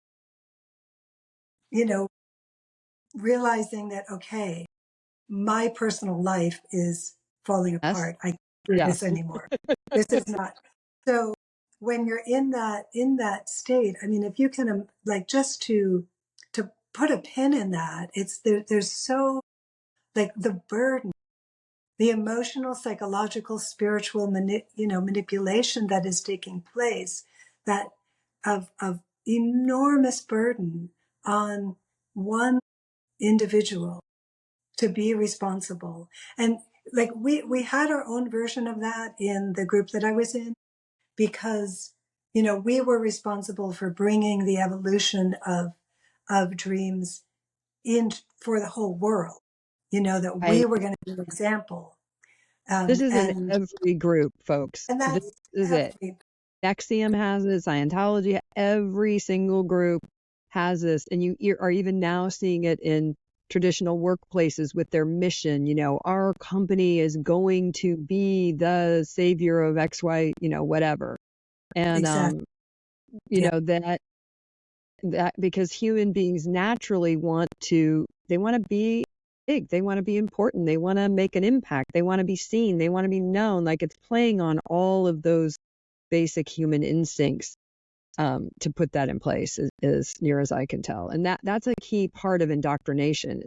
realizing that, okay, my personal life is falling Yes. apart. I can't do this Yes. anymore. This is not. So when you're in that state, I mean, if you can, just to put a pin in that, there's so, the burden, the emotional, psychological, spiritual, manipulation that is taking place, that of enormous burden on one individual to be responsible. And we had our own version of that in the group that I was in, because, we were responsible for bringing the evolution of dreams in for the whole world, that we were going to be an example. This is in And every group, folks. This that's is it. every, NXIVM has it, Scientology, every single group has this. And you are even now seeing it in traditional workplaces with their mission. Our company is going to be the savior of XY, whatever. And, exactly. Yeah. that because human beings naturally they want to be big, they want to be important, they want to make an impact, they want to be seen, they want to be known. Like, it's playing on all of those basic human instincts, to put that in place, as near as I can tell. And that's a key part of indoctrination.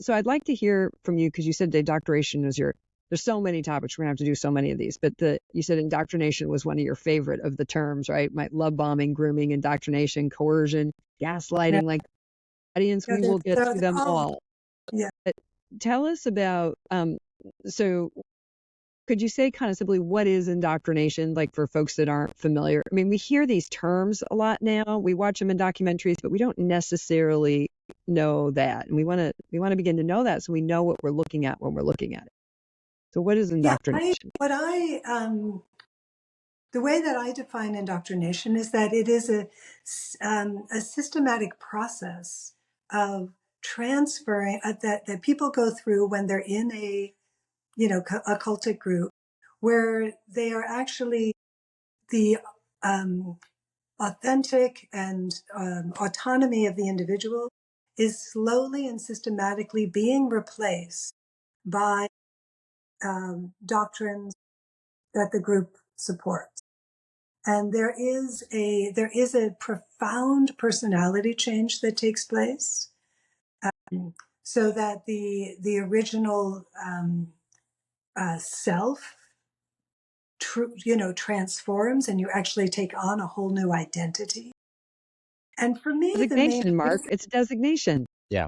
So I'd like to hear from you, because you said indoctrination was there's so many topics, we're gonna have to do so many of these, but you said indoctrination was one of your favorite of the terms, right? Love bombing, grooming, indoctrination, coercion, gaslighting, like audience, we will get to them all. Yeah. But tell us about, so could you say kind of simply what is indoctrination, like, for folks that aren't familiar? I mean, we hear these terms a lot now. We watch them in documentaries, but we don't necessarily know that. And we want to begin to know that, so we know what we're looking at when we're looking at it. So what is indoctrination? The way that I define indoctrination is that it is a systematic process of transferring, that people go through when they're in a cultic group, where they are actually the authentic and autonomy of the individual is slowly and systematically being replaced by doctrines that the group supports. And there is a profound personality change that takes place, so that the original self transforms, and you actually take on a whole new identity. And for me, Designation, Mark. It's designation. Yeah.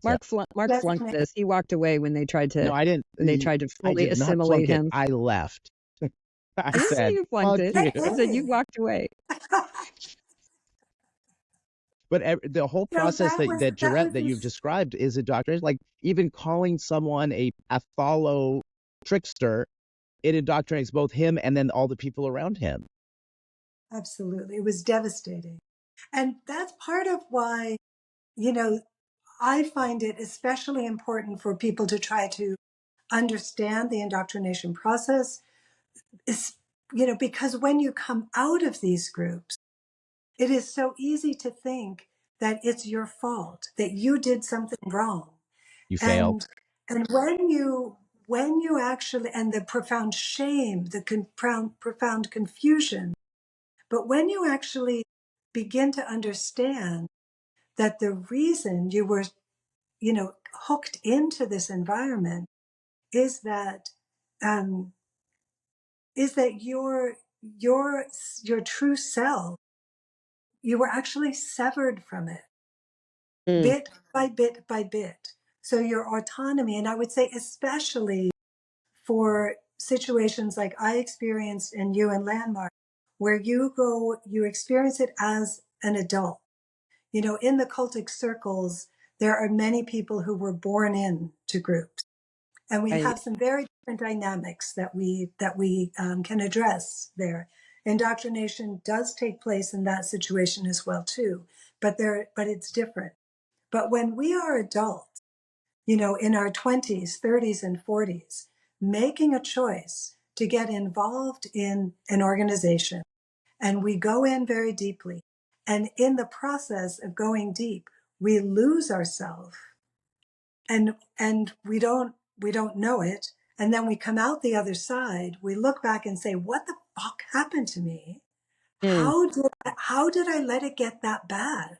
Mark flunked this. He walked away when they tried to. No, I didn't. When they tried to fully I did not assimilate flunk him. it. I left. I didn't say said, you flunked it. you. I said you walked away. But the whole process that Gerette, that you've described, is indoctrination. Like, even calling someone a patholo trickster, it indoctrinates both him and then all the people around him. Absolutely. It was devastating. And that's part of why, I find it especially important for people to try to understand the indoctrination process, is, because when you come out of these groups, it is so easy to think that it's your fault, that you did something wrong. You failed. And when you actually, and the profound shame, the profound confusion, but when you actually begin to understand that the reason you were, hooked into this environment is that your true self, you were actually severed from it, bit by bit by bit. So your autonomy, and I would say especially for situations like I experienced in you and Landmark, where you experience it as an adult. In the cultic circles, there are many people who were born into groups. And we Right. have some very different dynamics that we can address there. Indoctrination does take place in that situation as well too, but it's different. But when we are adults, in our 20s, 30s, and 40s, making a choice to get involved in an organization, and we go in very deeply, and in the process of going deep, we lose ourselves, and we don't know it, and then we come out the other side, we look back and say, what the fuck happened to me? Mm. How did I let it get that bad?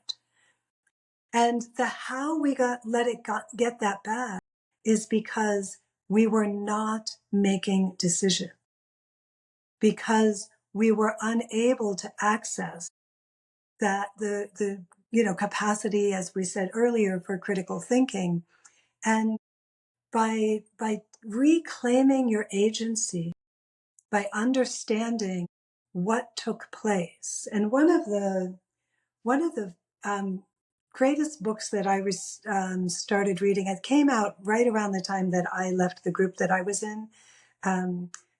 And the how we let it get that bad is because we were not making decisions, because we were unable to access that the capacity, as we said earlier, for critical thinking. And by reclaiming your agency, by understanding what took place. And one of the greatest books that I started reading, it came out right around the time that I left the group that I was in.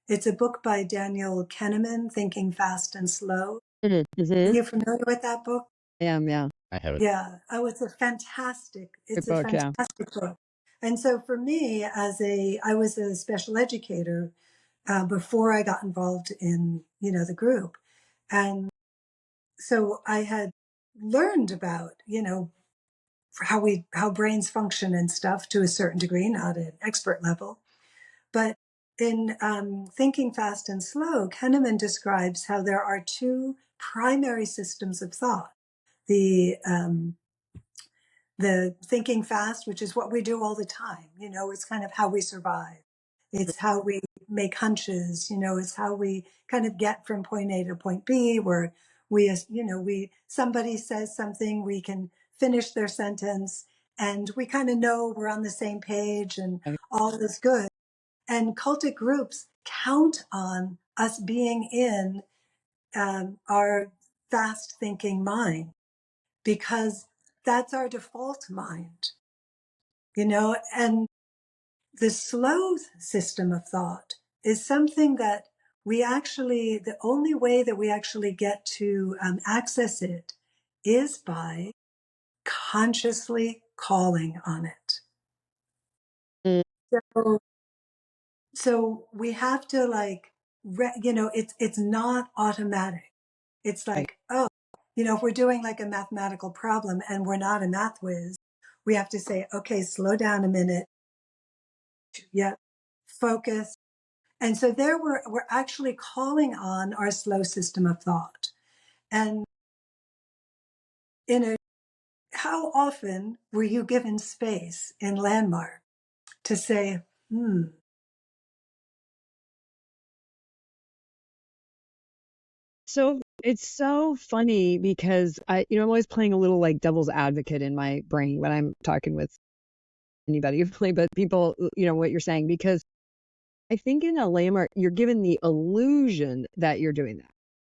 It's a book by Daniel Kahneman, Thinking Fast and Slow. Mm-hmm. Are you familiar with that book? Yeah. I haven't. Yeah. Oh, it's a fantastic Book. book. And so for me, I was a special educator before I got involved in, the group. And so I had learned about, how brains function and stuff to a certain degree, not an expert level. But in Thinking Fast and Slow, Kahneman describes how there are two primary systems of thought. The thinking fast, which is what we do all the time. It's kind of how we survive. It's how we make hunches. It's how we kind of get from point A to point B, where somebody says something, we can finish their sentence, and we kind of know we're on the same page and all is good. And cultic groups count on us being in our fast thinking mind, because that's our default mind, and the slow system of thought is something that the only way that we actually get to access it is by consciously calling on it. Mm. So we have to it's not automatic. It's like, oh, if we're doing like a mathematical problem and we're not a math whiz, we have to say, okay, slow down a minute. Yep. Focus. And so there we're actually calling on our slow system of thought. And how often were you given space in Landmark to say, So it's so funny because I'm always playing a little like devil's advocate in my brain when I'm talking with anybody, but people, what you're saying, because I think in a Landmark, you're given the illusion that you're doing that.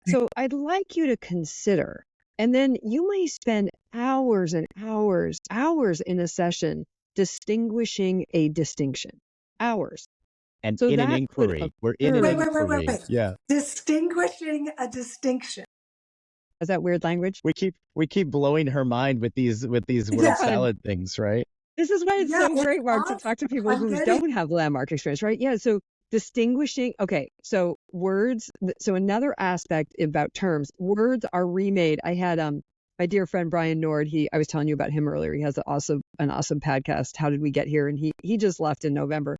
So I'd like you to consider, and then you may spend hours and hours in a session distinguishing a distinction. Hours. And So in an that could inquiry, we're in an wait. inquiry. Yeah. Distinguishing a distinction. Is that weird language? We keep blowing her mind with these word Yeah. salad things, right? This is why it's Yeah, so great, Mark, to talk to people who don't have Landmark experience, right? Yeah. So distinguishing, okay. So words. So another aspect about terms, words are remade. I had my dear friend Brian Nord. I was telling you about him earlier. He has an awesome podcast. How did we get here? And he just left in November.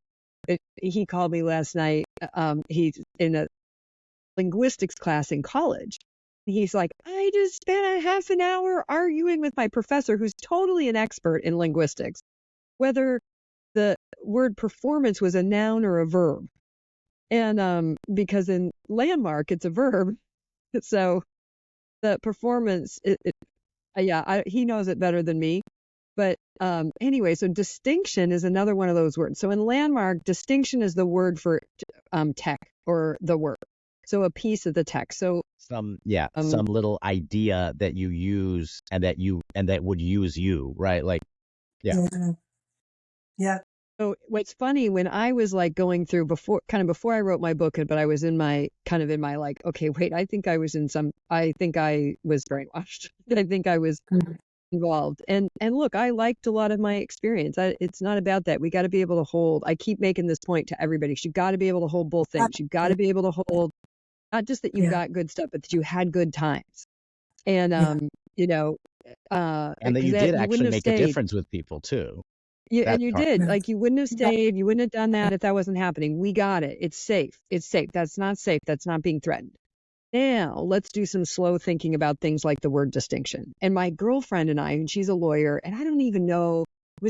He called me last night. He's in a linguistics class in college. He's like, I just spent a half an hour arguing with my professor, who's totally an expert in linguistics, whether the word performance was a noun or a verb. And because in Landmark, it's a verb. So the performance, he knows it better than me. But anyway, so distinction is another one of those words. So in Landmark, distinction is the word for tech, or the word. So a piece of the text. So some little idea that you use and that would use you, right? Like Yeah. Yeah. Yeah. So what's funny, when I was like going through before I wrote my book, but I was in my like, okay, wait, I think I was brainwashed. I think I was Mhm. involved. And look, I liked a lot of my experience. It's not about that. We got to be able to hold. I keep making this point to everybody. You got to be able to hold both things. You got to be able to hold not just that you've Yeah. got good stuff, but that you had good times. And Yeah. you know, And that because you did you actually wouldn't have make a stayed. difference with people too. And That you part. did. Right. Like, you wouldn't have Yeah. stayed. You wouldn't have done that if that wasn't happening. We got it. It's safe. It's safe. That's not safe. That's not being threatened. Now, let's do some slow thinking about things like the word distinction. And my girlfriend and I, and she's a lawyer, and I don't even know,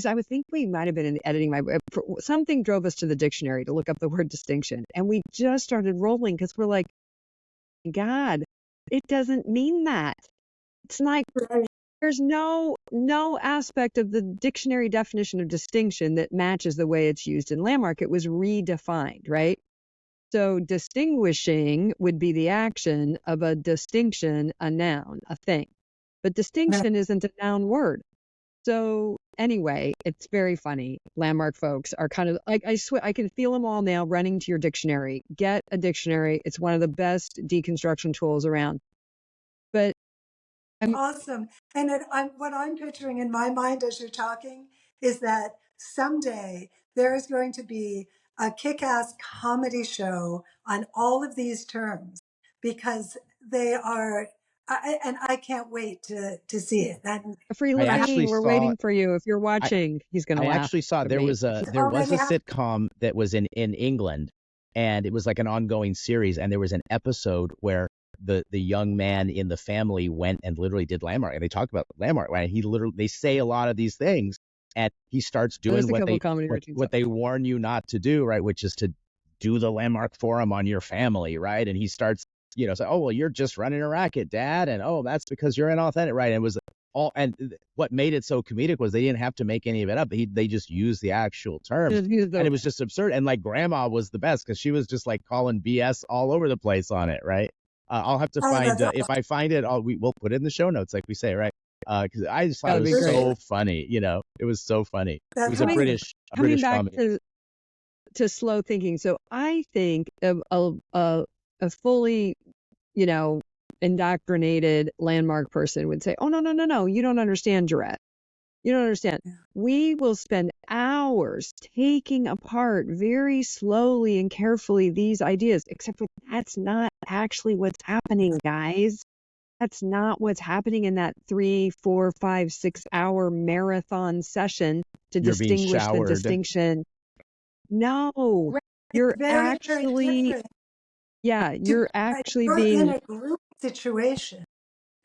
I would think we might have been editing something drove us to the dictionary to look up the word distinction. And we just started rolling because we're like, God, it doesn't mean that. It's like, Right. there's no aspect of the dictionary definition of distinction that matches the way it's used in Landmark. It was redefined, right? So distinguishing would be the action of a distinction, a noun, a thing. But Right. distinction isn't a noun word. So anyway, it's very funny. Landmark folks are kind of like, I swear, I can feel them all now running to your dictionary. Get a dictionary. It's one of the best deconstruction tools around. But Awesome. And what I'm picturing in my mind as you're talking is that someday there is going to be a kick-ass comedy show on all of these terms because they are, and I can't wait to see it. And Free I actually Levine, we're saw waiting for you. If you're I, watching, he's going to I laugh actually saw at me. there was already a have. sitcom that was in England, and it was like an ongoing series, and there was an episode where the young man in the family went and literally did Landmark, and they talked about Landmark, right? They say a lot of these things, and he starts doing There's a couple of comedy routines. what they warn you not to do, right? Which is to do the Landmark forum on your family, right? And he starts, say, oh well, you're just running a racket, Dad, and oh that's because you're inauthentic, right? And it was what made it so comedic was they didn't have to make any of it up. They just used the actual terms, and it was just absurd. And like Grandma was the best because she was just like calling BS all over the place on it, right? I'll have to Oh, find that's awesome. if I find it, we'll put it in the show notes, like we say, right? Because I just thought it That'd was be great. so funny. It was so funny. It That's was a awesome. British back comedy. to slow thinking. So I think a fully, indoctrinated Landmark person would say, oh, no, you don't understand, Gerette. You don't understand. Yeah. We will spend hours taking apart very slowly and carefully these ideas, except for that's not actually what's happening, guys. That's not what's happening in that 3, 4, 5, 6 hour marathon session to You're being distinguish the showered. distinction. No, Right. you're It's very, very actually, different. you're actually You're in being a group situation.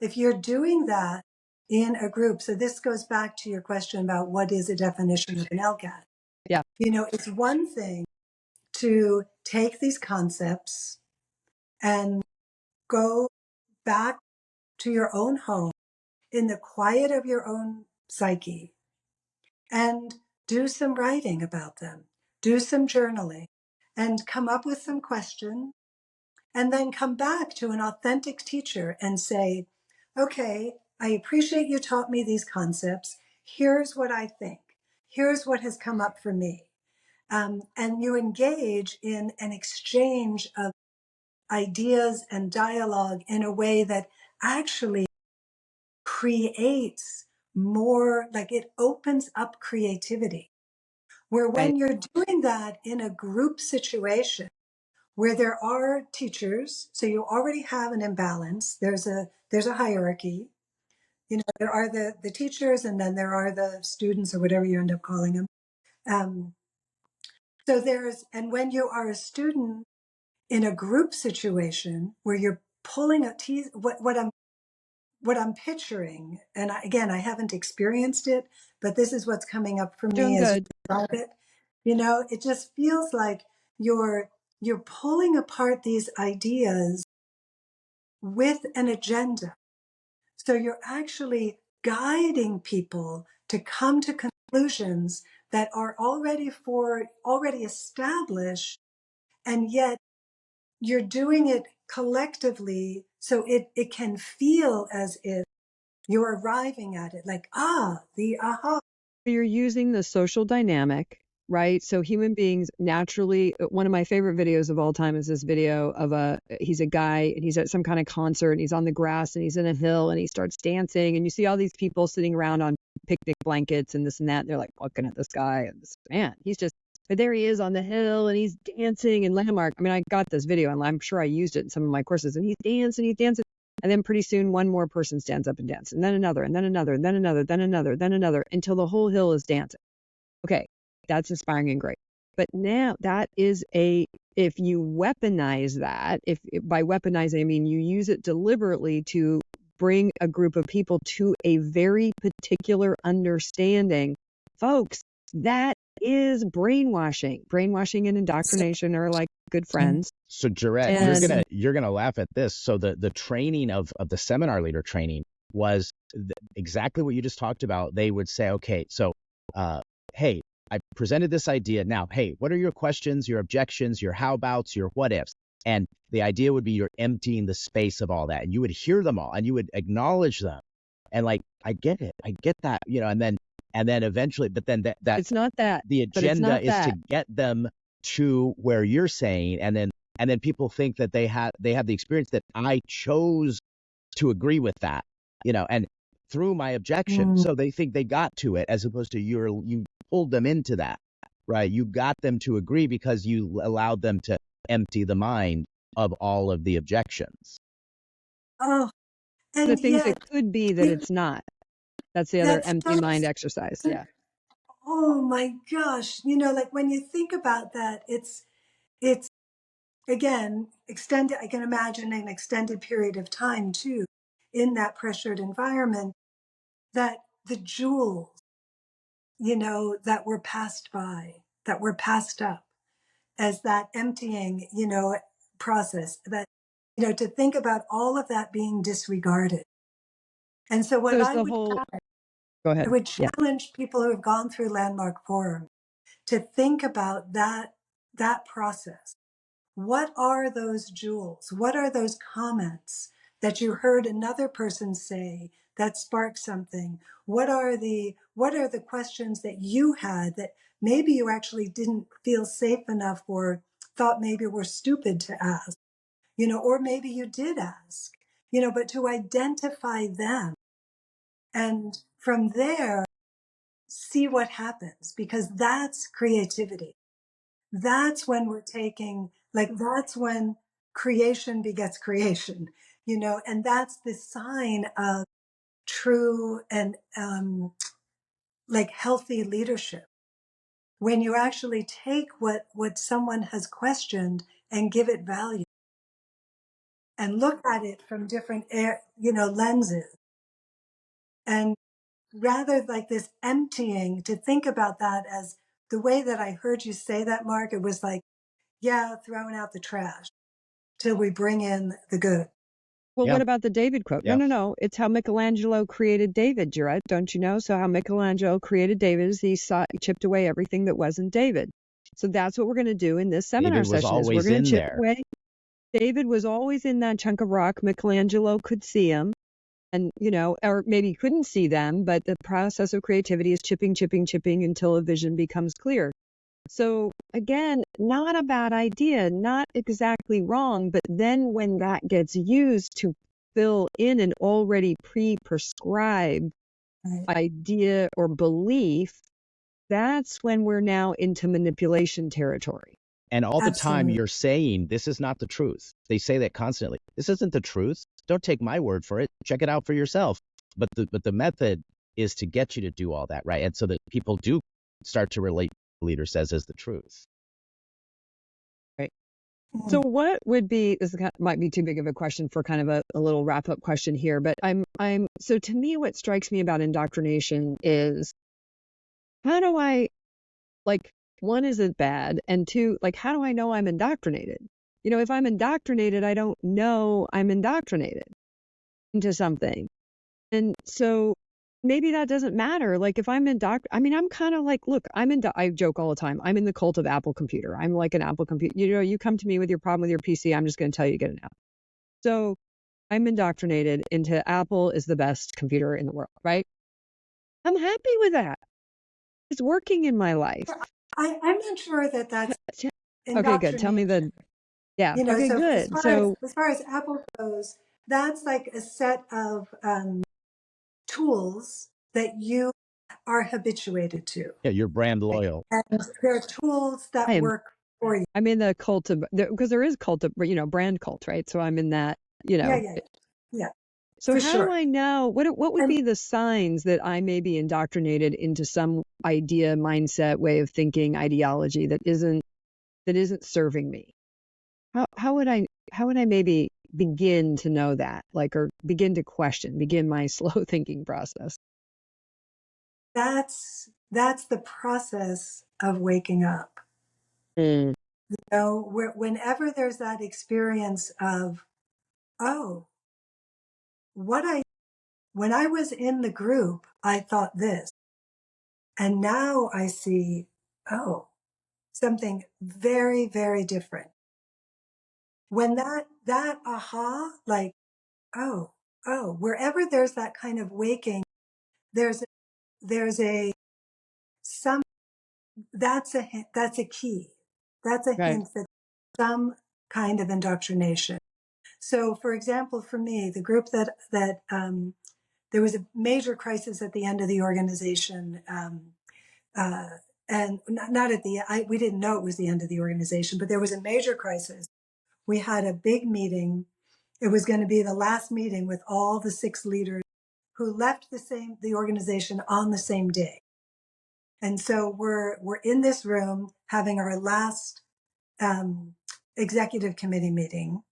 If you're doing that in a group, so this goes back to your question about what is a definition of an LGAT. Yeah. It's one thing to take these concepts and go back to your own home in the quiet of your own psyche and do some writing about them, do some journaling, and come up with some questions, and then come back to an authentic teacher and say, okay, I appreciate you taught me these concepts. Here's what I think. Here's what has come up for me. And you engage in an exchange of ideas and dialogue in a way that actually creates more, like it opens up creativity. Where when you're doing that in a group situation, where there are teachers, so you already have an imbalance. There's a hierarchy. There are the teachers, and then there are the students, or whatever you end up calling them. And when you are a student in a group situation where you're pulling a tease, what I'm picturing, and again, I haven't experienced it, but this is what's coming up for doing me as you good. describe it. It just feels like you're pulling apart these ideas with an agenda. So you're actually guiding people to come to conclusions that are already established, and yet you're doing it collectively so it can feel as if you're arriving at it, like, the aha. You're using the social dynamic, right? So human beings naturally, one of my favorite videos of all time is this video of he's a guy and he's at some kind of concert and he's on the grass and he's in a hill and he starts dancing and you see all these people sitting around on picnic blankets and this and that. And they're like looking at this guy and this man, but there he is on the hill and he's dancing and landmark. I mean, I got this video and I'm sure I used it in some of my courses and he's dancing. And then pretty soon one more person stands up and dances, and then another, and then another, and then another, then another, then another, until the whole hill is dancing. Okay, that's inspiring and great. But now that is if you weaponize that, if by weaponizing, I mean you use it deliberately to bring a group of people to a very particular understanding, folks, that is brainwashing. Brainwashing and indoctrination are like good friends. So Gerette, you're gonna laugh at this. So the training of the seminar leader training was exactly what you just talked about. They would say, okay, so hey, I presented this idea. Now, hey, what are your questions, your objections, your how abouts, your what ifs? And the idea would be you're emptying the space of all that, and you would hear them all, and you would acknowledge them, and like, I get it, I get that, and then eventually, but then that it's not that the agenda is to get them to where you're saying, and then people think that they have the experience that I chose to agree with that, and through my objection, so they think they got to it, as opposed to you pulled them into that, right? You got them to agree because you allowed them to empty the mind of all of the objections. Oh, and the things yet, it could be that it's not. That's the other empty mind exercise. Yeah. Oh my gosh. Like when you think about that, it's again, extended, I can imagine an extended period of time too, in that pressured environment, that the jewels, that were passed by, that were passed up as that emptying, process, that, to think about all of that being disregarded. And so what There's I the would whole. challenge, Go ahead. I would Yeah. challenge people who have gone through Landmark Forum to think about that process. What are those jewels? What are those comments that you heard another person say that sparked something? What are the questions that you had that maybe you actually didn't feel safe enough or thought maybe were stupid to ask, or maybe you did ask, but to identify them and from there see what happens, because that's creativity. That's when we're taking, that's when creation begets creation, and that's the sign of true and healthy leadership. When you actually take what someone has questioned and give it value and look at it from different lenses, and rather like this emptying, to think about that as the way that I heard you say that, Mark, it was like, yeah, throwing out the trash till we bring in the good. Well, what about the David quote? Yeah. No. It's how Michelangelo created David, Gerette. Don't you know? So how Michelangelo created David is he chipped away everything that wasn't David. So that's what we're going to do in this seminar session. We're going to chip away. David was always in that chunk of rock. Michelangelo could see him, and or maybe he couldn't see them, but the process of creativity is chipping until a vision becomes clear. So again, not a bad idea, not exactly wrong, but then when that gets used to fill in an already pre-prescribed idea or belief, that's when we're into manipulation territory. And all the time you're saying, this is not the truth. They say that constantly. This isn't the truth. Don't take my word for it. Check it out for yourself. But the method is to get you to do all that, right? And so that people do start to relate what the leader says as the truth. Right. So what would be, this might be too big of a question for kind of a little wrap up question here, but so to me, what strikes me about indoctrination is, how do I, one, is it bad? And two, how do I know I'm indoctrinated? If I'm indoctrinated, I don't know I'm indoctrinated into something. And so maybe that doesn't matter. If I'm I'm kind of look, I joke all the time. I'm in the cult of Apple computer. I'm like an Apple computer. You come to me with your problem with your PC, I'm just going to tell you to get it out. So I'm indoctrinated into Apple is the best computer in the world, right? I'm happy with that. it's working in my life. I'm not sure that that's Okay, good. Tell me indoctrination. yeah. You know, Okay, so good. So, as far as Apple goes, that's like a set of tools that you are habituated to. Yeah, you're brand loyal. And there are tools that work for you. I'm in the cult of, because there is cult of, brand cult, right? So I'm in that, Yeah, So for how do sure. I know what would And be the signs that I may be indoctrinated into some idea, mindset, way of thinking, ideology that isn't serving me? How would I maybe begin to know that, like, or begin to begin my slow thinking process? that's the process of waking up. Mm. You know, whenever there's that experience of, oh, when I was in the group, I thought this, and now I see, oh, something very, very different. When that aha, like, oh, wherever there's that kind of waking, there's a some that's a hint, that's a key. That's a Right. hint that some kind of indoctrination. So, for example, for me, the group that there was a major crisis at the end of the organization, uh, and not at the we didn't know it was the end of the organization, but there was a major crisis. We had a big meeting. It was going to be the last meeting with all the 6 leaders who left the organization on the same day. And so we're in this room having our last executive committee meeting,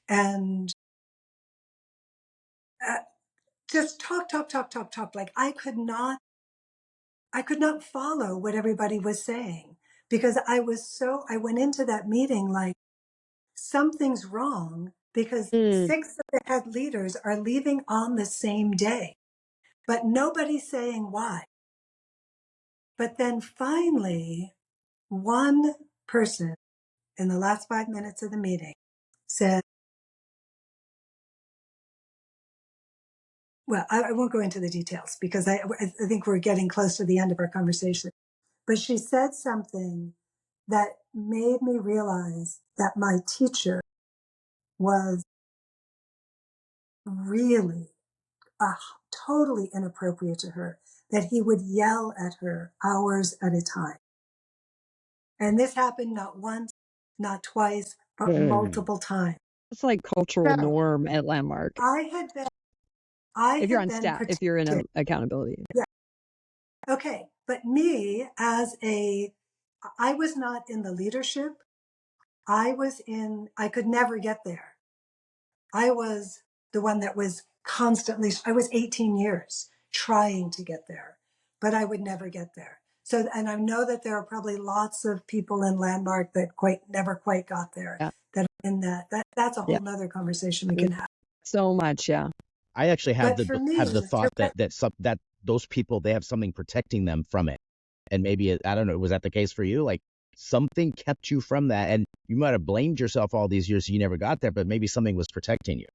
and just talk. Like I could not follow what everybody was saying because I went into that meeting like something's wrong because Mm. 6 of the head leaders are leaving on the same day, but nobody's saying why. But then finally, one person in the last 5 minutes of the meeting said, well, I won't go into the details because I think we're getting close to the end of our conversation. But she said something that made me realize that my teacher was really totally inappropriate to her, that he would yell at her hours at a time. And this happened not once, not twice, but multiple times. It's like cultural So norm at Landmark. I had If you're on been staff, if you're in protected. accountability. Yeah. Okay. But me I was not in the leadership. I could never get there. I was the one that was I was 18 years trying to get there, but I would never get there. So, and I know that there are probably lots of people in Landmark that never quite got there, Yeah. that are in that's a whole nother conversation we can have. So much. Yeah. I actually have But for me, have the thought that those people, they have something protecting them from it. And maybe I don't know, was that the case for you? Like something kept you from that, and you might have blamed yourself all these years so you never got there, but maybe something was protecting you.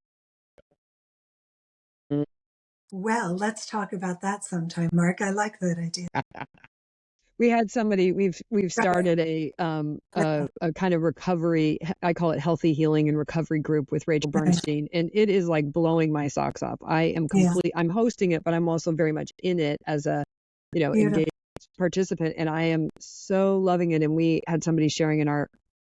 well, let's talk about that sometime, Mark. I like that idea. We had somebody, we've started a kind of recovery, I call it healthy healing and recovery group with Rachel Berstein, and it is like blowing my socks off. I am I'm hosting it, but I'm also very much in it as a engaged participant, and I am so loving it. And we had somebody sharing in our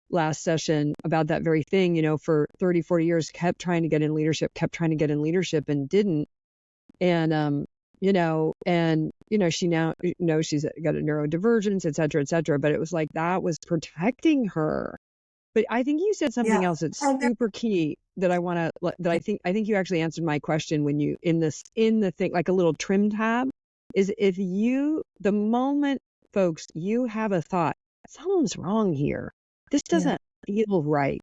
last session about that very thing, for 30, 40 years, kept trying to get in leadership and didn't. And she now knows she's got a neurodivergence, et cetera, but it was like that was protecting her. But I think you said something else that's super key that I think you actually answered my question when you in the thing, like a little trim tab, is if the moment, folks, you have a thought, something's wrong here, this doesn't feel right,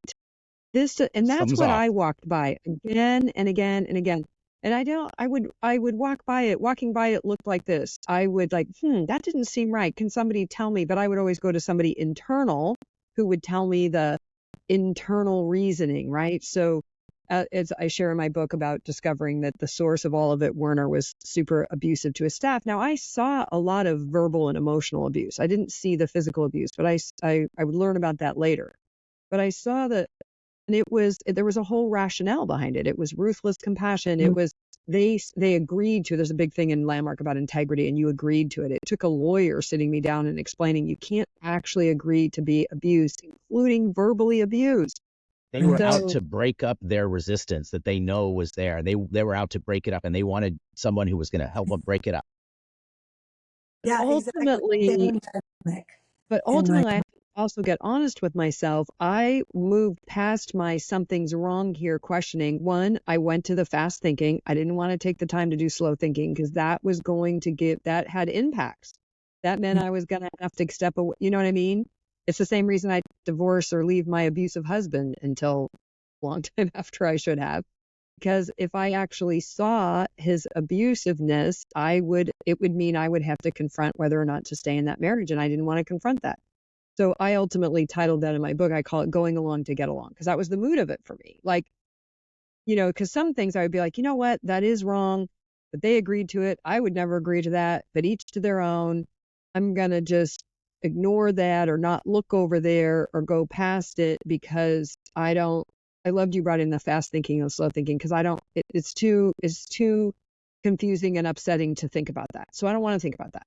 and that's what I walked by again and again and again. And I would walking by it looked like this. I would like, that didn't seem right. Can somebody tell me? But I would always go to somebody internal who would tell me the internal reasoning, right? So as I share in my book about discovering that the source of all of it, Werner, was super abusive to his staff. Now, I saw a lot of verbal and emotional abuse. I didn't see the physical abuse, but I would learn about that later. But I saw that, and there was a whole rationale behind it. It was ruthless compassion. It was they agreed to. There's a big thing in Landmark about integrity, and you agreed to it. It took a lawyer sitting me down and explaining you can't actually agree to be abused, including verbally abused. They were out So to break up their resistance that they know was there. They were out to break it up, and they wanted someone who was going to help them break it up. Yeah, exactly. ultimately, Same dynamic but in my. ultimately, I have to also get honest with myself. I moved past my something's wrong here questioning. One, I went to the fast thinking. I didn't want to take the time to do slow thinking because that was going to that had impacts. That meant I was going to have to step away. You know what I mean? It's the same reason I divorce or leave my abusive husband until a long time after I should have. Because if I actually saw his abusiveness, it would mean I would have to confront whether or not to stay in that marriage. And I didn't want to confront that. So I ultimately titled that in my book. I call it Going Along to Get Along, because that was the mood of it for me. Like, because some things I would be like, you know what, that is wrong, but they agreed to it. I would never agree to that, but each to their own. I'm going to just ignore that or not look over there or go past it because I loved you brought in the fast thinking and slow thinking because it's too confusing and upsetting to think about that. So I don't want to think about that.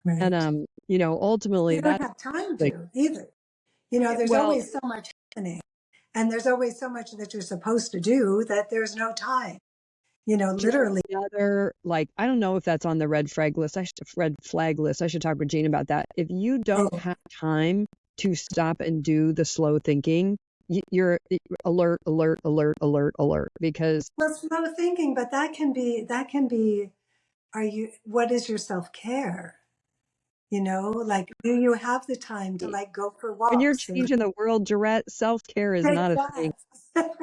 Right. And, ultimately You don't that's have time like, to either. There's well, always so much happening, and there's always so much that you're supposed to do that there's no time. Literally. other, like, I don't know if that's on the red flag list. Red flag list. I should talk with Jean about that. If you don't Oh, have time to stop and do the slow thinking, you're alert, alert, alert, alert, alert, because well, slow thinking, but that can be. What is your self-care? Like, do you have the time to like go for when you're walks and changing the world, Gerette, self-care is take not a thing. baths?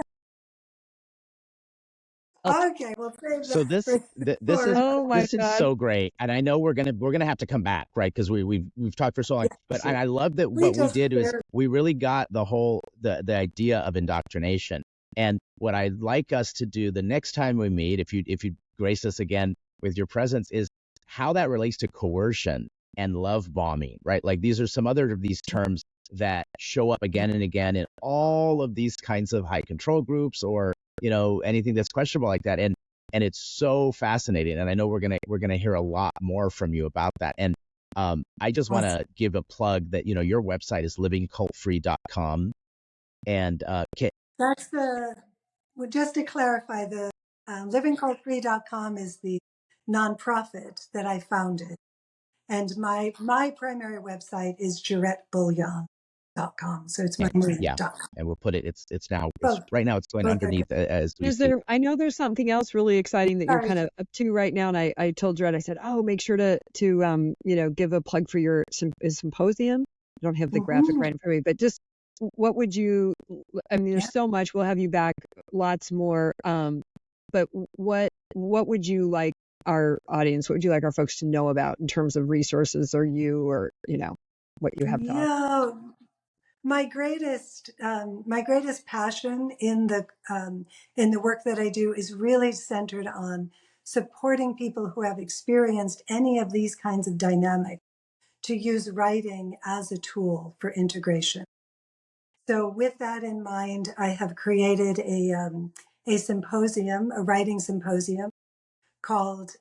Okay, we'll save So that this for is Oh my this is God. so great, and I know we're gonna have to come back, right? Because we've talked for so long. yeah, But sure. and I love that We what we just did is share. we really got the idea of indoctrination. And what I'd like us to do the next time we meet, if you grace us again with your presence, is how that relates to coercion and love bombing, right? Like these are some other of these terms that show up again and again in all of these kinds of high control groups or anything that's questionable like that. And it's so fascinating. And I know we're gonna hear a lot more from you about that. And I just want to give a plug that your website is livingcultfree.com. And That's well, just to clarify, the livingcultfree.com is the nonprofit that I founded. And my primary website is gerettebuglion.com. So it's my name, yeah, .com. and we'll put it. It's now. It's Both, right now. It's going both are good. underneath as we speak. I know there's something else really exciting that you're Sorry. kind of up to right now. And I told Gerette, I said, oh, make sure to give a plug for your symposium. I don't have the graphic Mhm. right in front of me, but just what would you, I mean, Yeah. there's so much, we'll have you back, lots more. But what would you like our audience, what would you like our folks to know about in terms of resources or what you have to offer? Yeah, my greatest passion in the work that I do is really centered on supporting people who have experienced any of these kinds of dynamics to use writing as a tool for integration. So, with that in mind, I have created a symposium, a writing symposium called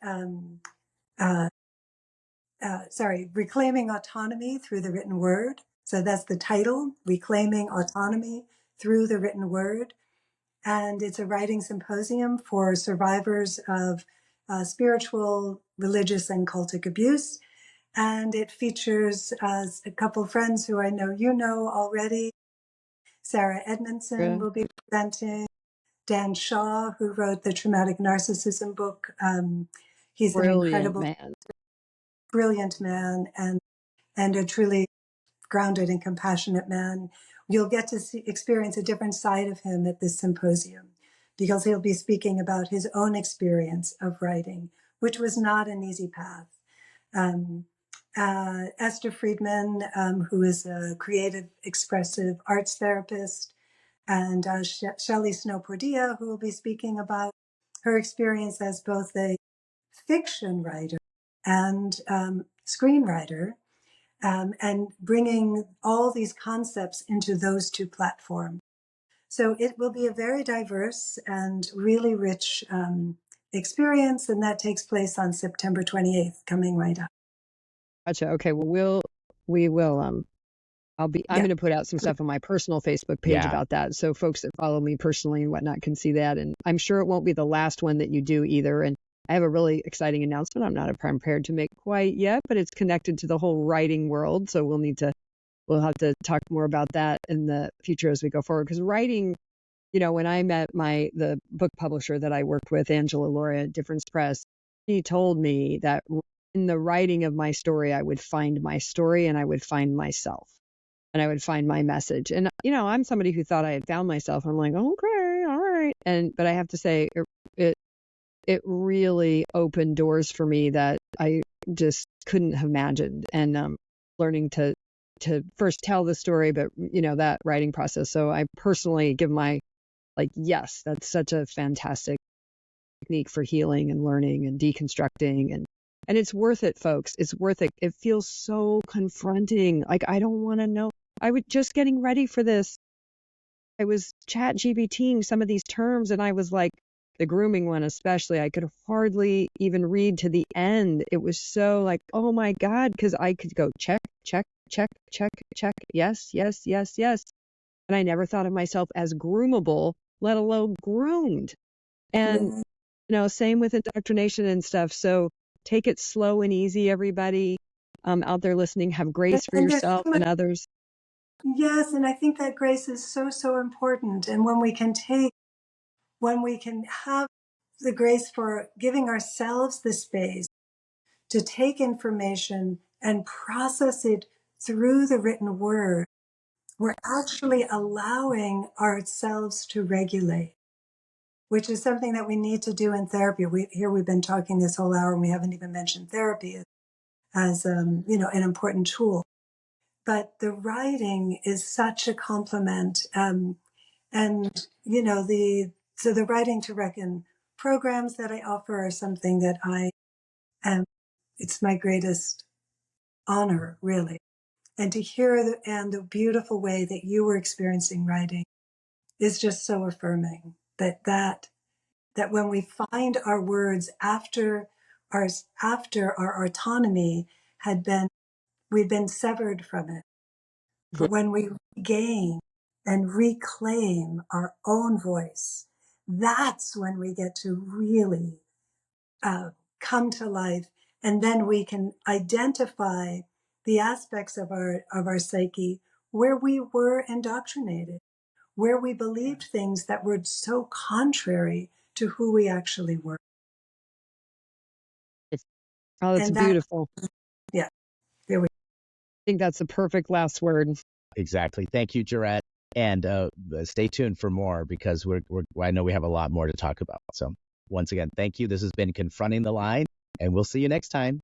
Reclaiming Autonomy Through the Written Word. So that's the title, Reclaiming Autonomy Through the Written Word. And it's a writing symposium for survivors of spiritual, religious, and cultic abuse. And it features a couple of friends who I know you know already. Sarah Edmondson Yeah. will be presenting. Dan Shaw, who wrote the Traumatic Narcissism book. He's an Brilliant, incredible, man. brilliant man and a truly grounded and compassionate man. You'll get to experience a different side of him at this symposium because he'll be speaking about his own experience of writing, which was not an easy path. Esther Friedman, who is a creative, expressive arts therapist, and Shelley Snow-Pordia, who will be speaking about her experience as both a fiction writer and screenwriter, and bringing all these concepts into those two platforms. So it will be a very diverse and really rich experience, and that takes place on September 28th, coming right up. Gotcha. Okay. Well, we will. I'm going to put out some stuff on my personal Facebook page Yeah. about that, so folks that follow me personally and whatnot can see that. And I'm sure it won't be the last one that you do either. And I have a really exciting announcement. I'm not prepared to make quite yet, but it's connected to the whole writing world. So we'll have to talk more about that in the future as we go forward. Because writing, when I met the book publisher that I worked with, Angela Laura at Difference Press, she told me that in the writing of my story, I would find my story and I would find myself. And I would find my message. And, I'm somebody who thought I had found myself. I'm like, okay, all right. But I have to say, it really opened doors for me that I just couldn't have imagined. And learning to first tell the story, but, that writing process. So I personally give yes, that's such a fantastic technique for healing and learning and deconstructing. And it's worth it, folks. It's worth it. It feels so confronting. Like, I don't want to know. I was just getting ready for this. I was chat GBTing some of these terms, and I was like, the grooming one especially, I could hardly even read to the end. It was so like, oh my God, because I could go check, check, check, check, check, yes, yes, yes, yes. And I never thought of myself as groomable, let alone groomed. And, same with indoctrination and stuff. So take it slow and easy, everybody out there listening. Have grace for yourself and others. Yes, and I think that grace is so, so important. And when we can have the grace for giving ourselves the space to take information and process it through the written word, we're actually allowing ourselves to regulate, which is something that we need to do in therapy. We've been talking this whole hour and we haven't even mentioned therapy as an important tool. But the writing is such a complement. The writing to reckon programs that I offer are something that it's my greatest honor, really. And to hear the beautiful way that you were experiencing writing is just so affirming that when we find our words after our autonomy we'd been severed from it. But when we regain and reclaim our own voice, that's when we get to really come to life. And then we can identify the aspects of our psyche where we were indoctrinated, where we believed things that were so contrary to who we actually were. Oh, that's beautiful. Yeah, there we go. I think that's the perfect last word. Exactly. Thank you, Gerette. And stay tuned for more because I know we have a lot more to talk about. So once again, thank you. This has been Confronting the Line, and we'll see you next time.